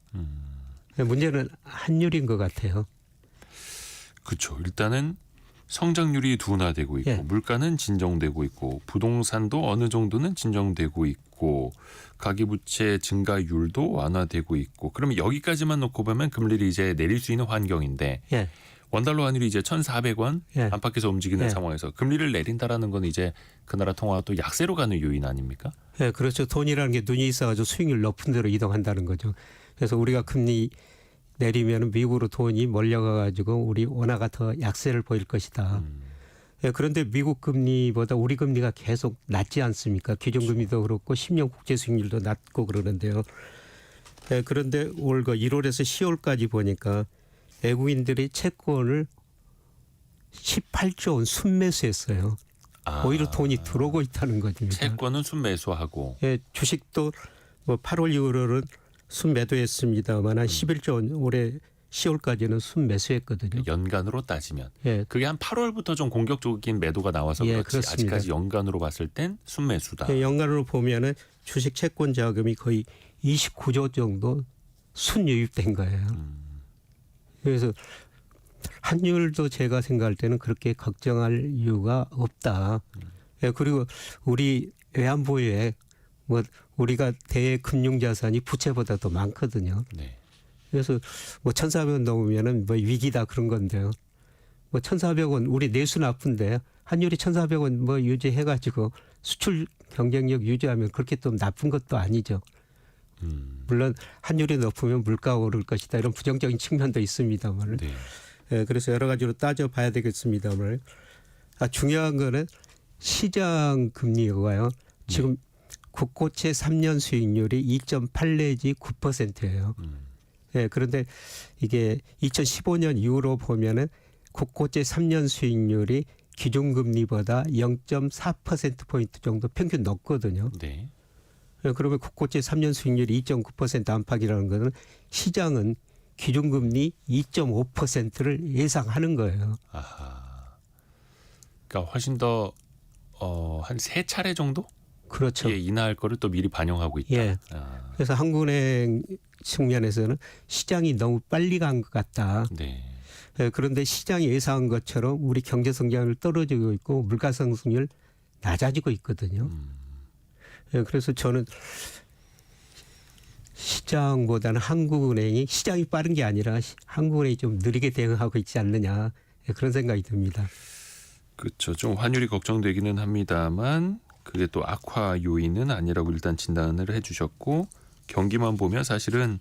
C: 문제는 환율인 것 같아요.
B: 그렇죠. 일단은 성장률이 둔화되고 있고
C: 예.
B: 물가는 진정되고 있고 부동산도 어느 정도는 진정되고 있고 가계부채 증가율도 완화되고 있고 그러면 여기까지만 놓고 보면 금리를 이제 내릴 수 있는 환경인데
C: 예.
B: 원달러 환율이 이제 1,400원
C: 예.
B: 안팎에서 움직이는
C: 예.
B: 상황에서 금리를 내린다라는 건 이제 그 나라 통화가 또 약세로 가는 요인 아닙니까?
C: 예, 그렇죠. 돈이라는 게 눈이 있어가지고 수익률 높은 데로 이동한다는 거죠. 그래서 우리가 금리 내리면 미국으로 돈이 몰려가가지고 우리 원화가 더 약세를 보일 것이다. 예, 그런데 미국 금리보다 우리 금리가 계속 낮지 않습니까? 기준금리도 그렇고 10년 국제 수익률도 낮고 그러는데요. 예, 그런데 올 1월에서 10월까지 보니까 외국인들이 채권을 18조 원 순매수했어요. 오히려 돈이 들어오고 있다는 겁니다.
B: 채권은 순매수하고
C: 예, 주식도 뭐 8월 이후로는 순매도했습니다만 한 11조 원 올해 10월까지는 순매수했거든요.
B: 연간으로 따지면
C: 예,
B: 그게 한 8월부터 좀 공격적인 매도가 나와서
C: 예,
B: 그렇지
C: 그렇습니다.
B: 아직까지 연간으로 봤을 땐 순매수다.
C: 예, 연간으로 보면은 주식 채권 자금이 거의 29조 정도 순유입된 거예요. 그래서 환율도 제가 생각할 때는 그렇게 걱정할 이유가 없다. 예, 그리고 우리 외환보유에 뭐 우리가 대금융자산이 부채보다 더 많거든요.
B: 네.
C: 그래서 뭐 1,400원 넘으면은 뭐 위기다 그런 건데요. 뭐 1,400원 우리 내수 나쁜데 환율이 1,400원 뭐 유지해가지고 수출 경쟁력 유지하면 그렇게 또 나쁜 것도 아니죠. 물론 환율이 높으면 물가가 오를 것이다 이런 부정적인 측면도 있습니다만.
B: 네.
C: 예, 그래서 여러 가지로 따져봐야 되겠습니다만. 중요한 거는 시장 금리가요. 지금 국고채 3년 수익률이 2.8 내지 9%예요. 예, 그런데 이게 2015년 이후로 보면은 국고채 3년 수익률이 기준금리보다 0.4%포인트 정도 평균 높거든요.
B: 네.
C: 예, 그러면 국고채 3년 수익률이 2.9% 안팎이라는 것은 시장은 기준금리 2.5%를 예상하는 거예요.
B: 아하. 그러니까 훨씬 더 한 3차례 정도?
C: 그렇죠.
B: 예, 인하할 거를 또 미리 반영하고 있다.
C: 예. 그래서 한국은행 측면에서는 시장이 너무 빨리 간 것 같다.
B: 네.
C: 예, 그런데 시장이 예상한 것처럼 우리 경제 성장률 떨어지고 있고 물가 상승률 낮아지고 있거든요. 예, 그래서 저는 시장보다는 한국은행이 시장이 빠른 게 아니라 한국은행이 좀 느리게 대응하고 있지 않느냐 예, 그런 생각이 듭니다.
B: 그렇죠. 좀 환율이 걱정되기는 합니다만 그게 또 악화 요인은 아니라고 일단 진단을 해주셨고 경기만 보면 사실은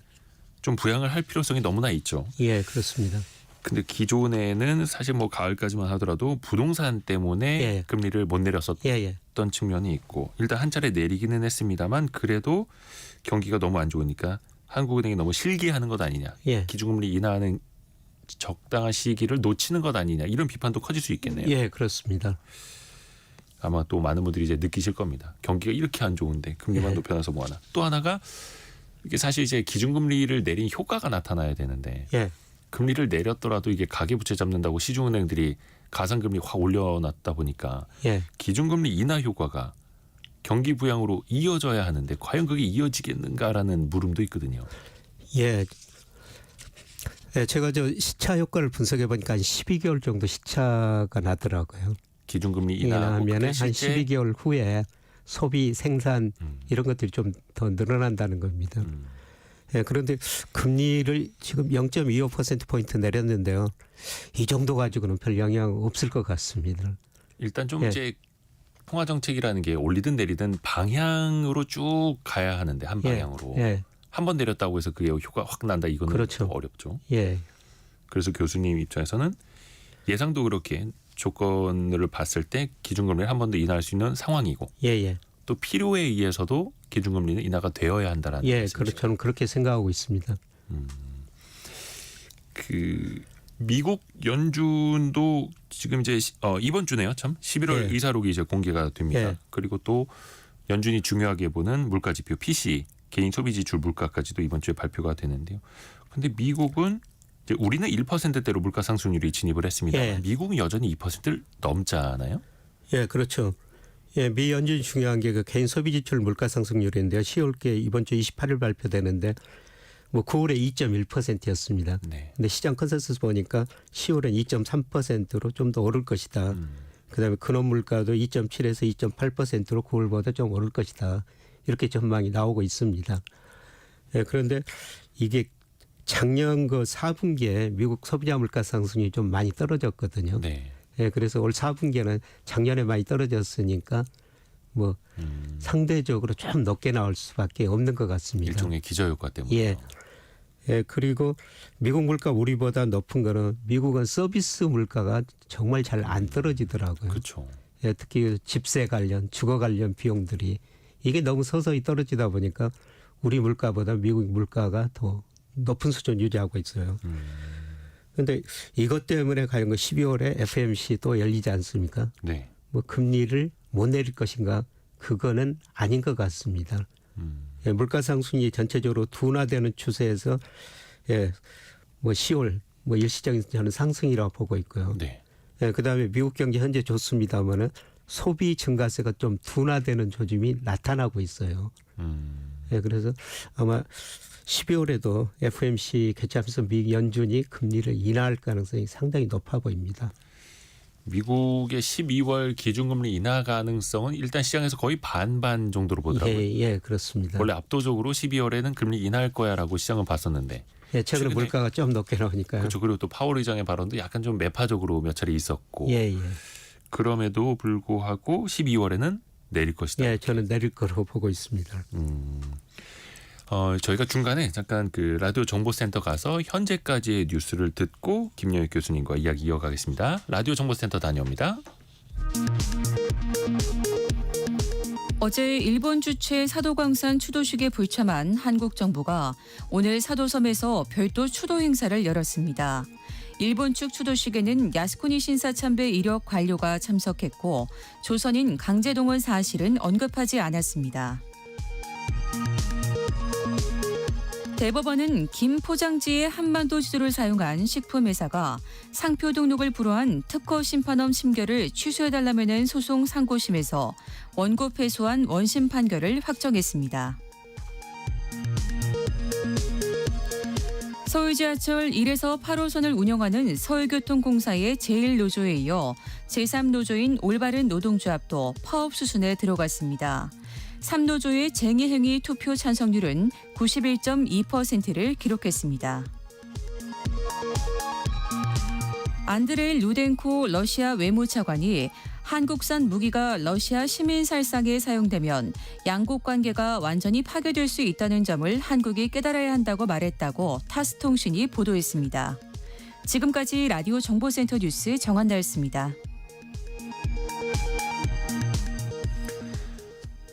B: 좀 부양을 할 필요성이 너무나 있죠.
C: 예, 그렇습니다.
B: 근데 기존에는 사실 뭐 가을까지만 하더라도 부동산 때문에
C: 예.
B: 금리를 못 내렸었던
C: 예, 예.
B: 측면이 있고 일단 한 차례 내리기는 했습니다만 그래도 경기가 너무 안 좋으니까 한국은행이 너무 실기하는 것 아니냐.
C: 예.
B: 기준금리 인하하는 적당한 시기를 놓치는 것 아니냐. 이런 비판도 커질 수 있겠네요.
C: 예, 그렇습니다.
B: 아마 또 많은 분들이 이제 느끼실 겁니다. 경기가 이렇게 안 좋은데 금리만
C: 예.
B: 높여놔서 뭐하나. 또 하나가 이게 사실 이제 기준금리를 내린 효과가 나타나야 되는데
C: 예.
B: 금리를 내렸더라도 이게 가계부채 잡는다고 시중은행들이 가상금리 확 올려놨다 보니까
C: 예.
B: 기준금리 인하 효과가 경기 부양으로 이어져야 하는데 과연 그게 이어지겠는가라는 물음도 있거든요.
C: 예. 예, 제가 저 시차 효과를 분석해 보니까 한 12개월 정도 시차가 나더라고요.
B: 기준금리 인하하고
C: 인하하면 한
B: 실제
C: 12개월 후에 소비, 생산 이런 것들이 좀 더 늘어난다는 겁니다. 예, 그런데 금리를 지금 0.25%포인트 내렸는데요. 이 정도 가지고는 별 영향 없을 것 같습니다.
B: 일단 좀
C: 예.
B: 이제 통화 정책이라는 게 올리든 내리든 방향으로 쭉 가야 하는데 한 방향으로
C: 예,
B: 한 번 내렸다고 해서 그게 효과 확 난다 이거는
C: 그렇죠.
B: 좀 어렵죠.
C: 예,
B: 그래서 교수님 입장에서는 예상도 그렇게 조건을 봤을 때 기준금리를 한 번 더 인하할 수 있는 상황이고
C: 예, 예.
B: 또 필요에 의해서도 기준금리는 인하가 되어야 한다라는
C: 예,
B: 말씀이시죠.
C: 저는 그렇게 생각하고 있습니다.
B: 그 미국 연준도 지금 이제 이번 주네요. 참 11월
C: 예.
B: 이사록이 이제 공개가 됩니다.
C: 예.
B: 그리고 또 연준이 중요하게 보는 물가 지표 PCE 개인 소비 지출 물가까지도 이번 주에 발표가 되는데요. 근데 미국은 이제 우리는 1%대로 물가 상승률이 진입을 했습니다.
C: 예.
B: 미국은 여전히 2%를 넘잖아요.
C: 예, 그렇죠. 예, 미 연준이 중요한 게 그 개인 소비 지출 물가 상승률인데요. 10월께 이번 주 28일 발표되는데 뭐 9월에 2.1%였습니다.
B: 네.
C: 근데 시장 컨센서스 보니까 10월엔 2.3%로 좀 더 오를 것이다. 그다음에 근원 물가도 2.7에서 2.8%로 9월보다 좀 오를 것이다. 이렇게 전망이 나오고 있습니다. 예, 그런데 이게 작년 그 4분기에 미국 소비자 물가 상승이 좀 많이 떨어졌거든요.
B: 네.
C: 예, 그래서 올 4분기에는 작년에 많이 떨어졌으니까 뭐 상대적으로 좀 높게 나올 수밖에 없는 것 같습니다.
B: 일종의 기저효과 때문에.
C: 예. 예, 그리고 미국 물가 우리보다 높은 거는 미국은 서비스 물가가 정말 잘 안 떨어지더라고요.
B: 그렇죠.
C: 예, 특히 집세 관련, 주거 관련 비용들이 이게 너무 서서히 떨어지다 보니까 우리 물가보다 미국 물가가 더 높은 수준 유지하고 있어요. 그런데 이것 때문에 과연 12월에 FOMC 또 열리지 않습니까?
B: 네.
C: 뭐 금리를 못 내릴 것인가? 그거는 아닌 것 같습니다. 예, 물가 상승이 전체적으로 둔화되는 추세에서 예, 뭐 10월 뭐 일시적인 저는 상승이라고 보고 있고요.
B: 네.
C: 예, 그다음에 미국 경제 현재 좋습니다만은 소비 증가세가 좀 둔화되는 조짐이 나타나고 있어요. 예, 그래서 아마 12월에도 FOMC 개최하면서 미 연준이 금리를 인하할 가능성이 상당히 높아 보입니다.
B: 미국의 12월 기준금리 인하 가능성은 일단 시장에서 거의 반반 정도로 보더라고요.
C: 예, 예, 그렇습니다.
B: 원래 압도적으로 12월에는 금리 인하할 거야라고 시장은 봤었는데.
C: 예, 최근에
B: 최근에-
C: 물가가 좀 높게 나오니까요.
B: 그렇죠. 그리고 또 파월 의장의 발언도 약간 좀 매파적으로 몇 차례 있었고.
C: 예, 예.
B: 그럼에도 불구하고 12월에는 내릴 것이다.
C: 예, 저는 내릴 거로 보고 있습니다.
B: 저희가 중간에 잠깐 그 라디오 정보센터 가서 현재까지의 뉴스를 듣고 김영익 교수님과 이야기 이어가겠습니다. 라디오 정보센터 다녀옵니다.
A: 어제 일본 주최 사도광산 추도식에 불참한 한국 정부가 오늘 사도섬에서 별도 추도 행사를 열었습니다. 일본 측 추도식에는 야스쿠니 신사 참배 이력 관료가 참석했고 조선인 강제동원 사실은 언급하지 않았습니다. 대법원은 김 포장지의 한반도 지도를 사용한 식품회사가 상표 등록을 불허한 특허 심판원 심결을 취소해달라며 낸 소송 상고심에서 원고 패소한 원심 판결을 확정했습니다. 서울지하철 1에서 8호선을 운영하는 서울교통공사의 제1노조에 이어 제3노조인 올바른 노동조합도 파업 수순에 들어갔습니다. 3노조의 쟁의행위 투표 찬성률은 91.2%를 기록했습니다. 안드레이 루덴코 러시아 외무차관이 한국산 무기가 러시아 시민 살상에 사용되면 양국 관계가 완전히 파괴될 수 있다는 점을 한국이 깨달아야 한다고 말했다고 타스통신이 보도했습니다. 지금까지 라디오 정보센터 뉴스 정한나였습니다.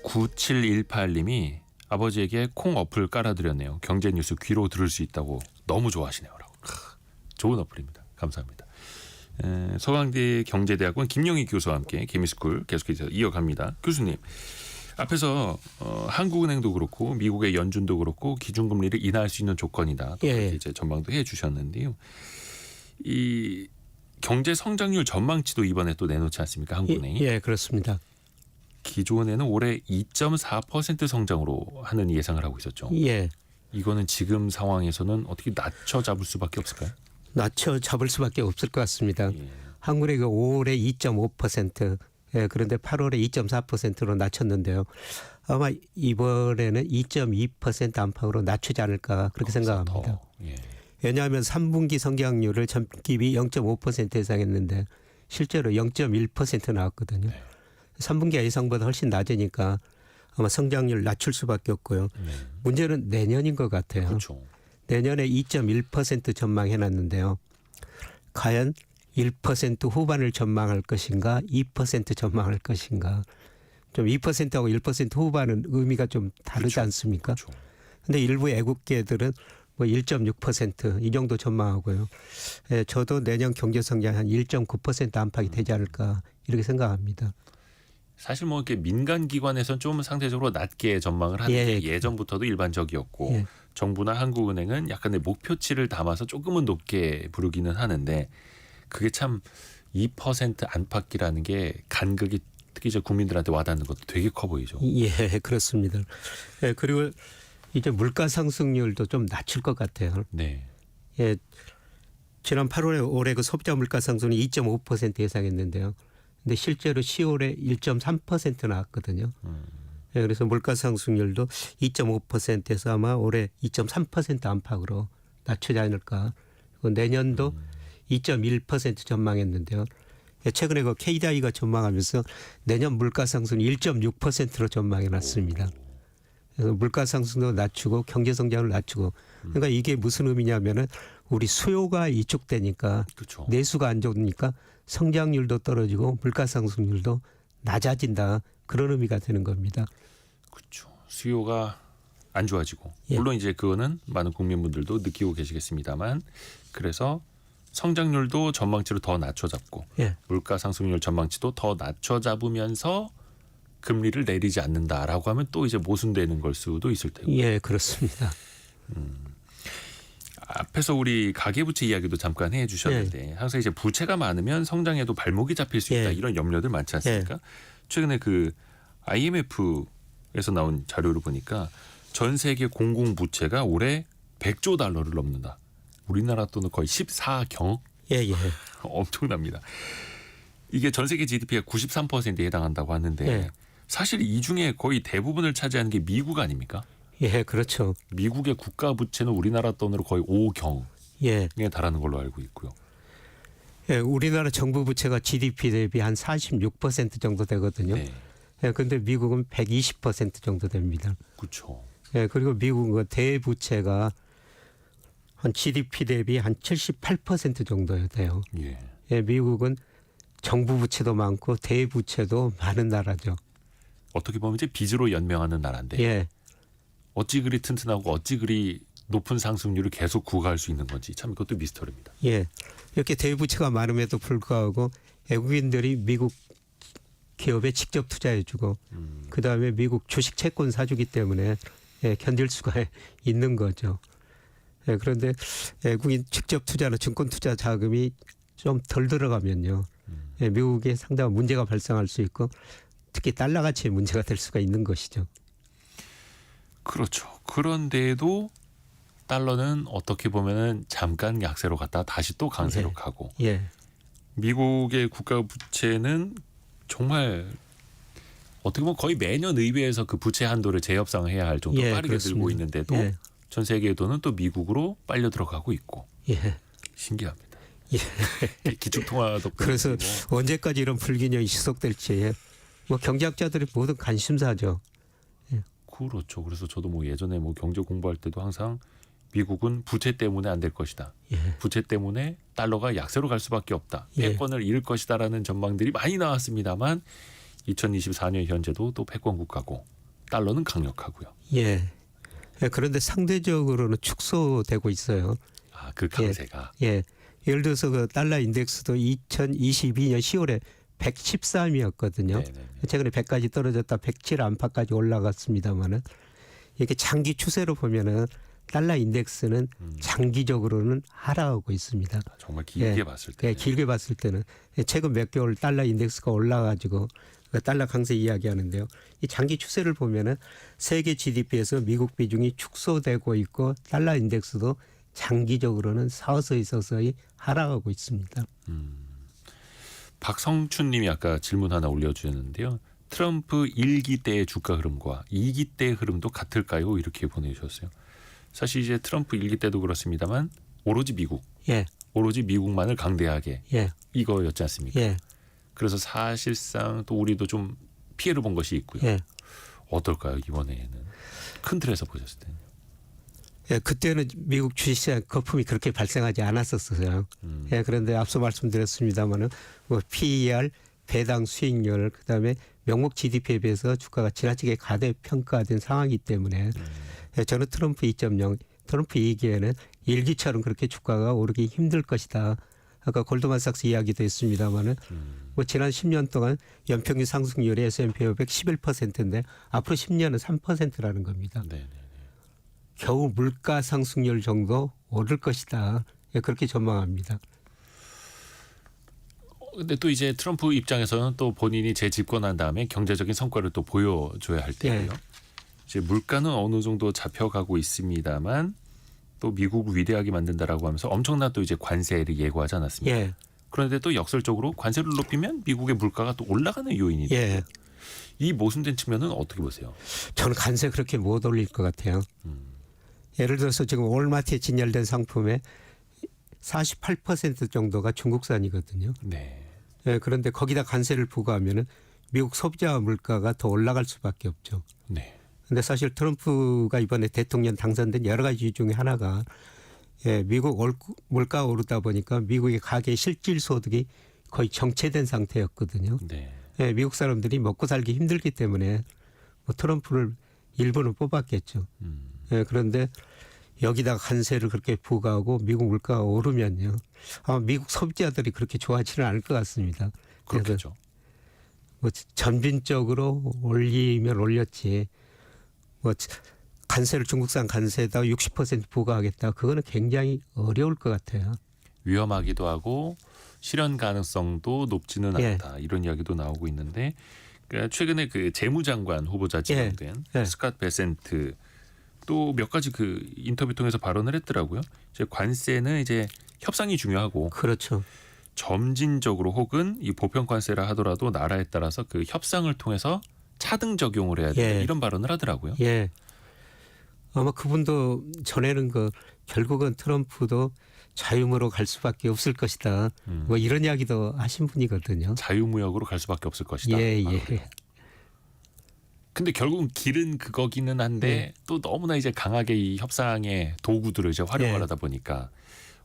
B: 9718님이 아버지에게 콩 어플 깔아드렸네요. 경제 뉴스 귀로 들을 수 있다고 너무 좋아하시네요. 라고. 좋은 어플입니다. 감사합니다. 서강대 경제대학원 김영희 교수와 함께 개미스쿨 계속해서 이어갑니다. 교수님, 앞에서 한국은행도 그렇고 미국의 연준도 그렇고 기준금리를 인하할 수 있는 조건이다. 또
C: 예.
B: 이제 전망도 해주셨는데요. 이 경제 성장률 전망치도 이번에 또 내놓지 않습니까? 한국은행이.
C: 예, 그렇습니다.
B: 기존에는 올해 2.4% 성장으로 하는 예상을 하고 있었죠.
C: 예,
B: 이거는 지금 상황에서는 어떻게 낮춰 잡을 수밖에 없을까요?
C: 낮춰 잡을 수밖에 없을 것 같습니다.
B: 예.
C: 한국은행이 5월에 2.5%, 예, 그런데 8월에 2.4%로 낮췄는데요. 아마 이번에는 2.2% 안팎으로 낮추지 않을까 그렇게 생각합니다.
B: 더, 예.
C: 왜냐하면 3분기 성장률을 전기비 0.5% 예상했는데 실제로 0.1% 나왔거든요.
B: 네.
C: 3분기 예상보다 훨씬 낮으니까 아마 성장률 낮출 수밖에 없고요. 문제는 내년인 것 같아요.
B: 그렇죠.
C: 내년에 2.1% 전망해놨는데요. 과연 1% 후반을 전망할 것인가 2% 전망할 것인가. 좀 2%하고 1% 후반은 의미가 좀 다르지
B: 그렇죠.
C: 않습니까?
B: 그렇죠.
C: 근데 일부 애국계들은 뭐 1.6% 이 정도 전망하고요. 예, 저도 내년 경제 성장 한 1.9% 안팎이 되지 않을까 이렇게 생각합니다.
B: 사실 뭐 이렇게 민간 기관에서는 좀 상대적으로 낮게 전망을 하는데
C: 예.
B: 예전부터도 일반적이었고
C: 예.
B: 정부나 한국은행은 약간의 목표치를 담아서 조금은 높게 부르기는 하는데 그게 참 2% 안팎이라는 게 간극이 특히 저 국민들한테 와닿는 것도 되게 커 보이죠.
C: 예, 그렇습니다. 예, 그리고 이제 물가 상승률도 좀 낮출 것 같아요.
B: 네.
C: 예, 지난 8월에 올해 그 소비자 물가 상승이 2.5% 예상했는데요. 근데 실제로 10월에 1.3% 나왔거든요. 예, 그래서 물가 상승률도 2.5%에서 아마 올해 2.3% 안팎으로 낮추지 않을까. 그리고 내년도 2.1% 전망했는데요. 예, 최근에 그 KDI가 전망하면서 내년 물가 상승 1.6%로 전망해 놨습니다. 그래서 물가 상승도 낮추고 경제 성장을 낮추고 그러니까 이게 무슨 의미냐면은 우리 수요가 이축되니까
B: 그렇죠.
C: 내수가 안 좋으니까 성장률도 떨어지고 물가 상승률도 낮아진다. 그런 의미가 되는 겁니다.
B: 그렇죠. 수요가 안 좋아지고
C: 예.
B: 물론 이제 그거는 많은 국민분들도 느끼고 계시겠습니다만 그래서 성장률도 전망치로 더 낮춰잡고
C: 예.
B: 물가 상승률 전망치도 더 낮춰잡으면서 금리를 내리지 않는다라고 하면 또 이제 모순되는 걸 수도 있을 테고.
C: 예, 그렇습니다.
B: 앞에서 우리 가계부채 이야기도 잠깐 해주셨는데 항상 이제 부채가 많으면 성장에도 발목이 잡힐 수 있다
C: 예.
B: 이런 염려들 많지 않습니까? 최근에 그 IMF에서 나온 자료를 보니까 전 세계 공공부채가 올해 100조 달러를 넘는다. 우리나라 돈은 거의 14경
C: 예, 예.
B: 엄청납니다. 이게 전 세계 GDP가 93%에 해당한다고 하는데
C: 예.
B: 사실 이 중에 거의 대부분을 차지하는 게 미국 아닙니까?
C: 예, 그렇죠.
B: 미국의 국가 부채는 우리나라 돈으로 거의 5경에
C: 예.
B: 달하는 걸로 알고 있고요.
C: 예, 우리나라 정부 부채가 GDP 대비 한 46% 정도 되거든요.
B: 네,
C: 예, 근데 미국은 120% 정도 됩니다.
B: 그렇죠.
C: 예, 그리고 미국은 대부채가 한 GDP 대비 한 78% 정도 돼요.
B: 예,
C: 예, 미국은 정부 부채도 많고 대부채도 많은 나라죠.
B: 어떻게 보면 이제 빚으로 연명하는 나라인데
C: 예,
B: 어찌 그리 튼튼하고 어찌 그리 높은 상승률을 계속 구가할 수 있는 건지 참 이것도 미스터리입니다.
C: 예. 이렇게 대부채가 많음에도 불구하고 외국인들이 미국 기업에 직접 투자해주고 그 다음에 미국 주식 채권 사주기 때문에 예, 견딜 수가 있는 거죠. 예, 그런데 외국인 직접 투자나 증권 투자 자금이 좀 덜 들어가면요, 예, 미국에 상당한 문제가 발생할 수 있고 특히 달러 가치의 문제가 될 수가 있는 것이죠.
B: 그렇죠. 그런데도 달러는 어떻게 보면은 잠깐 약세로 갔다 다시 또 강세로
C: 네.
B: 가고
C: 예,
B: 미국의 국가 부채는 정말 어떻게 보면 거의 매년 의회에서 그 부채 한도를 재협상해야 할 정도로
C: 예,
B: 빠르게
C: 그렇습니다.
B: 들고 있는데도
C: 예,
B: 전 세계의 돈은 또 미국으로 빨려 들어가고 있고
C: 예.
B: 신기합니다.
C: 예.
B: 기축통화 덕분에
C: 그래서 언제까지 이런 불균형이 지속될지 뭐 경제학자들이 모두 관심사죠.
B: 그렇죠. 그래서 저도 뭐 예전에 뭐 경제 공부할 때도 항상 미국은 부채 때문에 안 될 것이다.
C: 예.
B: 부채 때문에 달러가 약세로 갈 수밖에 없다.
C: 예.
B: 패권을 잃을 것이다라는 전망들이 많이 나왔습니다만 2024년 현재도 또 패권 국가고 달러는 강력하고요.
C: 예. 예, 그런데 상대적으로는 축소되고 있어요.
B: 아, 그 강세가.
C: 예. 예를 들어서 그 달러 인덱스도 2022년 10월에 113이었거든요.
B: 네네네.
C: 최근에 100까지 떨어졌다 107 안팎까지 올라갔습니다만은 이렇게 장기 추세로 보면은 달러 인덱스는 장기적으로는 하락하고 있습니다.
B: 정말 길게
C: 예.
B: 봤을 때.
C: 예, 길게 봤을 때는 최근 몇 개월 달러 인덱스가 올라가지고 그 달러 강세 이야기하는데요. 이 장기 추세를 보면은 세계 GDP에서 미국 비중이 축소되고 있고 달러 인덱스도 장기적으로는 서서히 하락하고 있습니다.
B: 박성춘 님이 아까 질문 하나 올려주셨는데요. 트럼프 1기 때의 주가 흐름과 2기 때의 흐름도 같을까요? 이렇게 보내주셨어요. 사실 이제 트럼프 1기 때도 그렇습니다만 오로지 미국,
C: 예,
B: 오로지 미국만을 강대하게
C: 예,
B: 이거였지 않습니까?
C: 예,
B: 그래서 사실상 또 우리도 좀 피해를 본 것이 있고요.
C: 예.
B: 어떨까요? 이번에는 큰 틀에서 보셨을 때는.
C: 예, 그때는 미국 주식시장 거품이 그렇게 발생하지 않았었어요. 예, 그런데 앞서 말씀드렸습니다마는 뭐 PER, 배당 수익률, 그다음에 명목 GDP에 비해서 주가가 지나치게 가대평가된 상황이기 때문에 예, 저는 트럼프 2.0, 트럼프 2기에는 일기처럼 그렇게 주가가 오르기 힘들 것이다. 아까 골드만삭스 이야기도 했습니다마는 뭐 지난 10년 동안 연평균 상승률이 S&P 500 11%인데 앞으로 10년은 3%라는 겁니다.
B: 네네.
C: 겨우 물가 상승률 정도 오를 것이다. 예, 그렇게 전망합니다.
B: 근데 또 이제 트럼프 입장에서는 또 본인이 재집권한 다음에 경제적인 성과를 또 보여줘야 할 때고요. 이제 물가는 어느 정도 잡혀가고 있습니다만 또 미국을 위대하게 만든다라고 하면서 엄청난 또 이제 관세를 예고하지 않았습니까?
C: 예,
B: 그런데 또 역설적으로 관세를 높이면 미국의 물가가 또 올라가는 요인이 돼요.
C: 예.
B: 이 모순된 측면은 어떻게 보세요?
C: 저는 관세 그렇게 못 올릴 것 같아요. 예를 들어서 지금 월마트에 진열된 상품의 48% 정도가 중국산이거든요.
B: 네.
C: 예, 그런데 거기다 관세를 부과하면은 미국 소비자 물가가 더 올라갈 수밖에 없죠.
B: 네.
C: 근데 사실 트럼프가 이번에 대통령 당선된 여러 가지 이유 중에 하나가 미국 물가가 오르다 보니까 미국의 가계 실질 소득이 거의 정체된 상태였거든요.
B: 네.
C: 미국 사람들이 먹고 살기 힘들기 때문에 뭐 트럼프를 일부는 뽑았겠죠. 그런데 여기다가 관세를 그렇게 부과하고 미국 물가가 오르면요. 아마 미국 소비자들이 그렇게 좋아하지는 않을 것 같습니다.
B: 그렇겠죠.
C: 뭐 점진적으로 올리면 올렸지. 뭐 관세를 중국산 관세에다 60% 부과하겠다. 그거는 굉장히 어려울 것 같아요.
B: 위험하기도 하고 실현 가능성도 높지는 않다. 이런 이야기도 나오고 있는데 그러니까 최근에 그 재무장관 후보자 지명된 스캇 베센트 또 몇 가지 그 인터뷰 통해서 발언을 했더라고요. 이제 관세는 이제 협상이 중요하고
C: 그렇죠.
B: 점진적으로 혹은 이 보편 관세라 하더라도 나라에 따라서 그 협상을 통해서 차등 적용을 해야 된다. 이런 발언을 하더라고요.
C: 예. 아마 그분도 전에는 결국은 트럼프도 자유무역으로 갈 수밖에 없을 것이다. 뭐 이런 이야기도 하신 분이거든요.
B: 자유무역으로 갈 수밖에 없을 것이다.
C: 예.
B: 근데 결국은 길은 그거기는 한데 또 너무나 이제 강하게 이 협상의 도구들을 이제 활용을 하다 보니까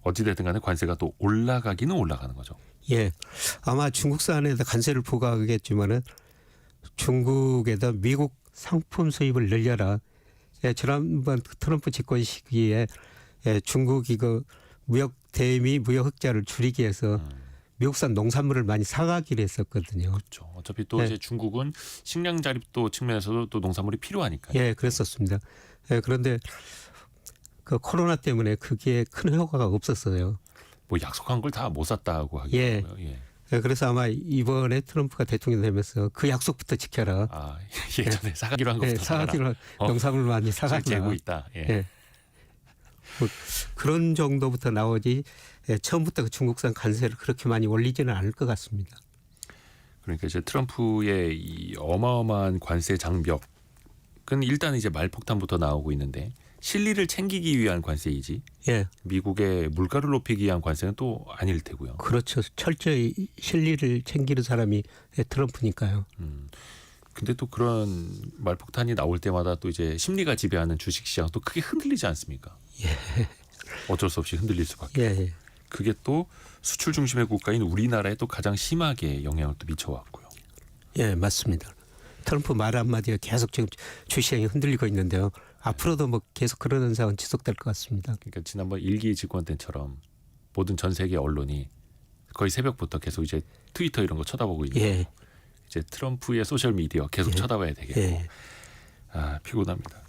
B: 어찌됐든 간에 관세가 또 올라가기는 올라가는 거죠.
C: 예. 아마 중국산에다 관세를 부과하겠지만은 중국에다 미국 상품 수입을 늘려라. 지난번 트럼프 집권 시기에 중국이 무역 대미 무역 흑자를 줄이기 위해서 미국산 농산물을 많이 사가기로 했었거든요.
B: 그렇죠. 어차피 또 이제 중국은 식량 자립도 측면에서도 또 농산물이 필요하니까요.
C: 예, 그랬었습니다. 그런데 그 코로나 때문에 그게 큰 효과가 없었어요.
B: 뭐 약속한 걸 다 못 샀다고 하더라고요.
C: 그래서 아마 이번에 트럼프가 대통령 되면서 그 약속부터 지켜라.
B: 아, 예전에 사가기로 한 것부터
C: 사가기로 농산물 많이 사가라.
B: 재고 있다.
C: 뭐 그런 정도부터 나오지 처음부터 그 중국산 관세를 그렇게 많이 올리지는 않을 것 같습니다.
B: 그러니까 이제 트럼프의 이 어마어마한 관세 장벽은 일단 이제 말폭탄부터 나오고 있는데 실리를 챙기기 위한 관세이지. 미국의 물가를 높이기 위한 관세는 또 아닐 테고요.
C: 그렇죠. 철저히 실리를 챙기는 사람이 트럼프니까요.
B: 근데 또 그런 말폭탄이 나올 때마다 또 이제 심리가 지배하는 주식시장 또 크게 흔들리지 않습니까? 어쩔 수 없이 흔들릴 수밖에. 그게 또 수출 중심의 국가인 우리나라에 또 가장 심하게 영향을 또 미쳐왔고요.
C: 예, 맞습니다. 트럼프 말 한마디가 계속 지금 주시장이 흔들리고 있는데요. 앞으로도 뭐 계속 그런 현상은 지속될 것 같습니다.
B: 그러니까 지난번 일기 집권 때처럼 모든 전 세계 언론이 거의 새벽부터 계속 이제 트위터 이런 거 쳐다보고 있는 거. 이제 트럼프의 소셜 미디어 계속 쳐다봐야 되겠고. 아, 피곤합니다.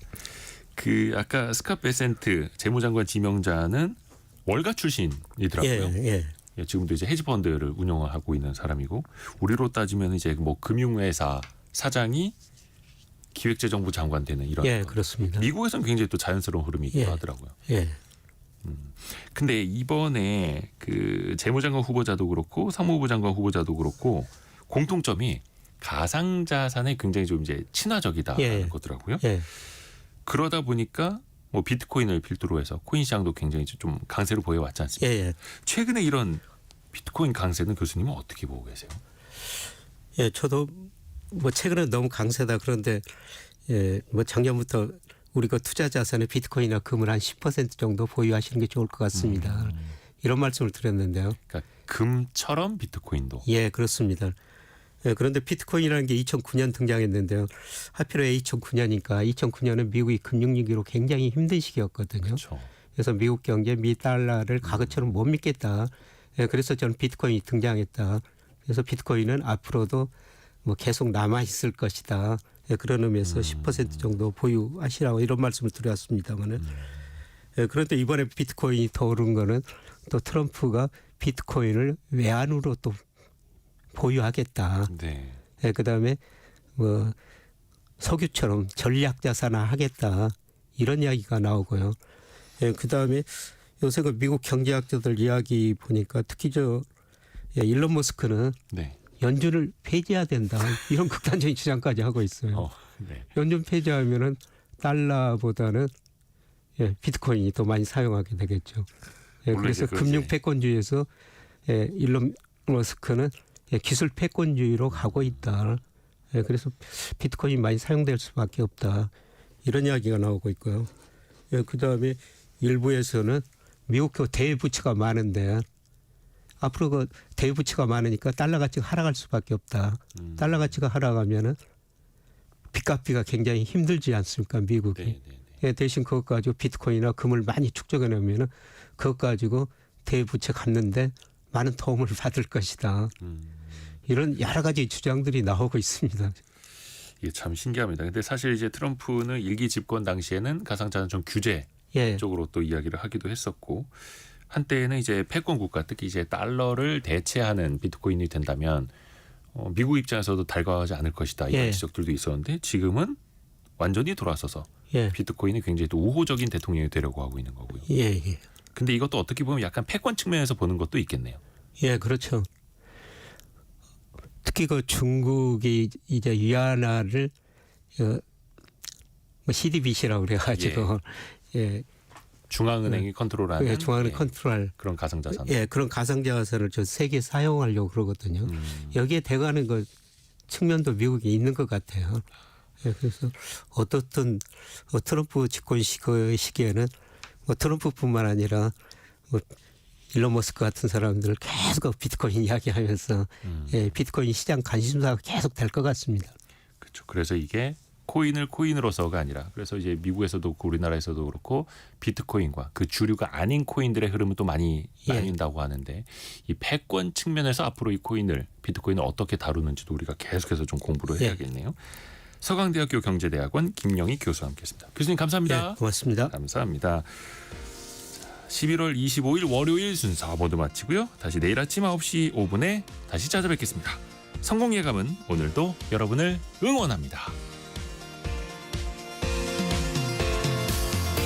B: 그 아까 스캇 베센트 재무장관 지명자는 월가 출신이더라고요. 지금도 이제 헤지펀드를 운영하고 있는 사람이고 우리로 따지면 이제 뭐 금융회사 사장이 기획재정부 장관 되는 이런.
C: 그렇습니다.
B: 미국에서는 굉장히 또 자연스러운 흐름이기도 하더라고요. 근데 이번에 그 재무장관 후보자도 그렇고 상무부 장관 후보자도 그렇고 공통점이 가상자산에 굉장히 좀 이제 친화적이다라는 거더라고요. 그러다 보니까 뭐 비트코인을 필두로 해서 코인 시장도 굉장히 좀 강세로 보여왔지 않습니까? 최근에 이런 비트코인 강세는 교수님은 어떻게 보고 계세요?
C: 저도 뭐 최근에 너무 강세다 그런데 뭐 작년부터 우리가 투자 자산에 비트코인이나 금을 한 10% 정도 보유하시는 게 좋을 것 같습니다. 이런 말씀을 드렸는데요.
B: 그러니까 금처럼 비트코인도.
C: 그렇습니다. 그런데 비트코인이라는 게 2009년 등장했는데요. 하필 2009년이니까 2009년은 미국이 금융위기로 굉장히 힘든 시기였거든요.
B: 그렇죠.
C: 그래서 미국 경제, 미 달러를 과거처럼 못 믿겠다. 그래서 저는 비트코인이 등장했다. 그래서 비트코인은 앞으로도 뭐 계속 남아 있을 것이다. 그런 의미에서 10% 정도 보유하시라고 이런 말씀을 드렸습니다만은. 그런데 이번에 비트코인이 더 오른 거는 또 트럼프가 비트코인을 외환으로 또 보유하겠다. 그다음에 뭐 석유처럼 전략자산화 하겠다. 이런 이야기가 나오고요. 그다음에 요새 그 미국 경제학자들 이야기 보니까 특히 일론 머스크는 연준을 폐지해야 된다. 이런 극단적인 주장까지 하고 있어요. 연준 폐지하면은 달러보다는 비트코인이 더 많이 사용하게 되겠죠. 그래서 금융 패권주의에서 일론 머스크는 기술 패권주의로 가고 있다. 그래서 비트코인이 많이 사용될 수밖에 없다. 이런 이야기가 나오고 있고요. 예, 그다음에 일부에서는 미국도 대부채가 많은데 앞으로 그 대부채가 많으니까 달러 가치가 하락할 수밖에 없다. 달러 가치가 하락하면은 빚갚기가 굉장히 힘들지 않습니까, 미국이?
B: 네.
C: 예, 대신 그것 가지고 비트코인이나 금을 많이 축적해 놓으면은 그것 가지고 대부채 갚는데 많은 도움을 받을 것이다. 이런 여러 가지 주장들이 나오고 있습니다.
B: 이게 참 신기합니다. 근데 사실 이제 트럼프는 일기 집권 당시에는 가상자산점 규제
C: 예,
B: 쪽으로 또 이야기를 하기도 했었고 한때는 이제 패권 국가 특히 이제 달러를 대체하는 비트코인이 된다면 미국 입장에서도 달가워하지 않을 것이다 이런
C: 예.
B: 지적들도 있었는데 지금은 완전히 돌아서서
C: 예,
B: 비트코인이 굉장히 또 우호적인 대통령이 되려고 하고 있는 거고요.
C: 예, 예.
B: 근데 이것도 어떻게 보면 약간 패권 측면에서 보는 것도 있겠네요.
C: 예, 그렇죠. 특히 그 중국이 이제 위안화를 뭐 CDBC라고 그래가지고 예,
B: 중앙은행이 컨트롤하는
C: 예, 중앙은행
B: 예,
C: 컨트롤
B: 그런 가상자산.
C: 예, 그런 가상자산을 저 세계에 사용하려고 그러거든요. 여기에 대응하는 그 측면도 미국이 있는 것 같아요. 예, 그래서 어떻든 트럼프 집권 시기에는 뭐 트럼프뿐만 아니라 뭐 일론 머스크 같은 사람들 계속 비트코인 이야기하면서 예, 비트코인 시장 관심사가 계속 될 것 같습니다.
B: 그렇죠. 그래서 이게 코인을 코인으로서가 아니라 그래서 이제 미국에서도 그렇고 우리나라에서도 그렇고 비트코인과 그 주류가 아닌 코인들의 흐름은 또 많이
C: 예.
B: 나뉜다고 하는데 이 패권 측면에서 앞으로 이 비트코인을 어떻게 다루는지도 우리가 계속해서 좀 공부를
C: 예.
B: 해야겠네요. 서강대학교 경제대학원 김영희 교수와 함께했습니다. 교수님 감사합니다.
C: 예, 고맙습니다.
B: 감사합니다. 11월 25일 월요일 순서 모두 마치고요. 다시 내일 아침 9시 5분에 다시 찾아뵙겠습니다. 성공 예감은 오늘도 여러분을 응원합니다.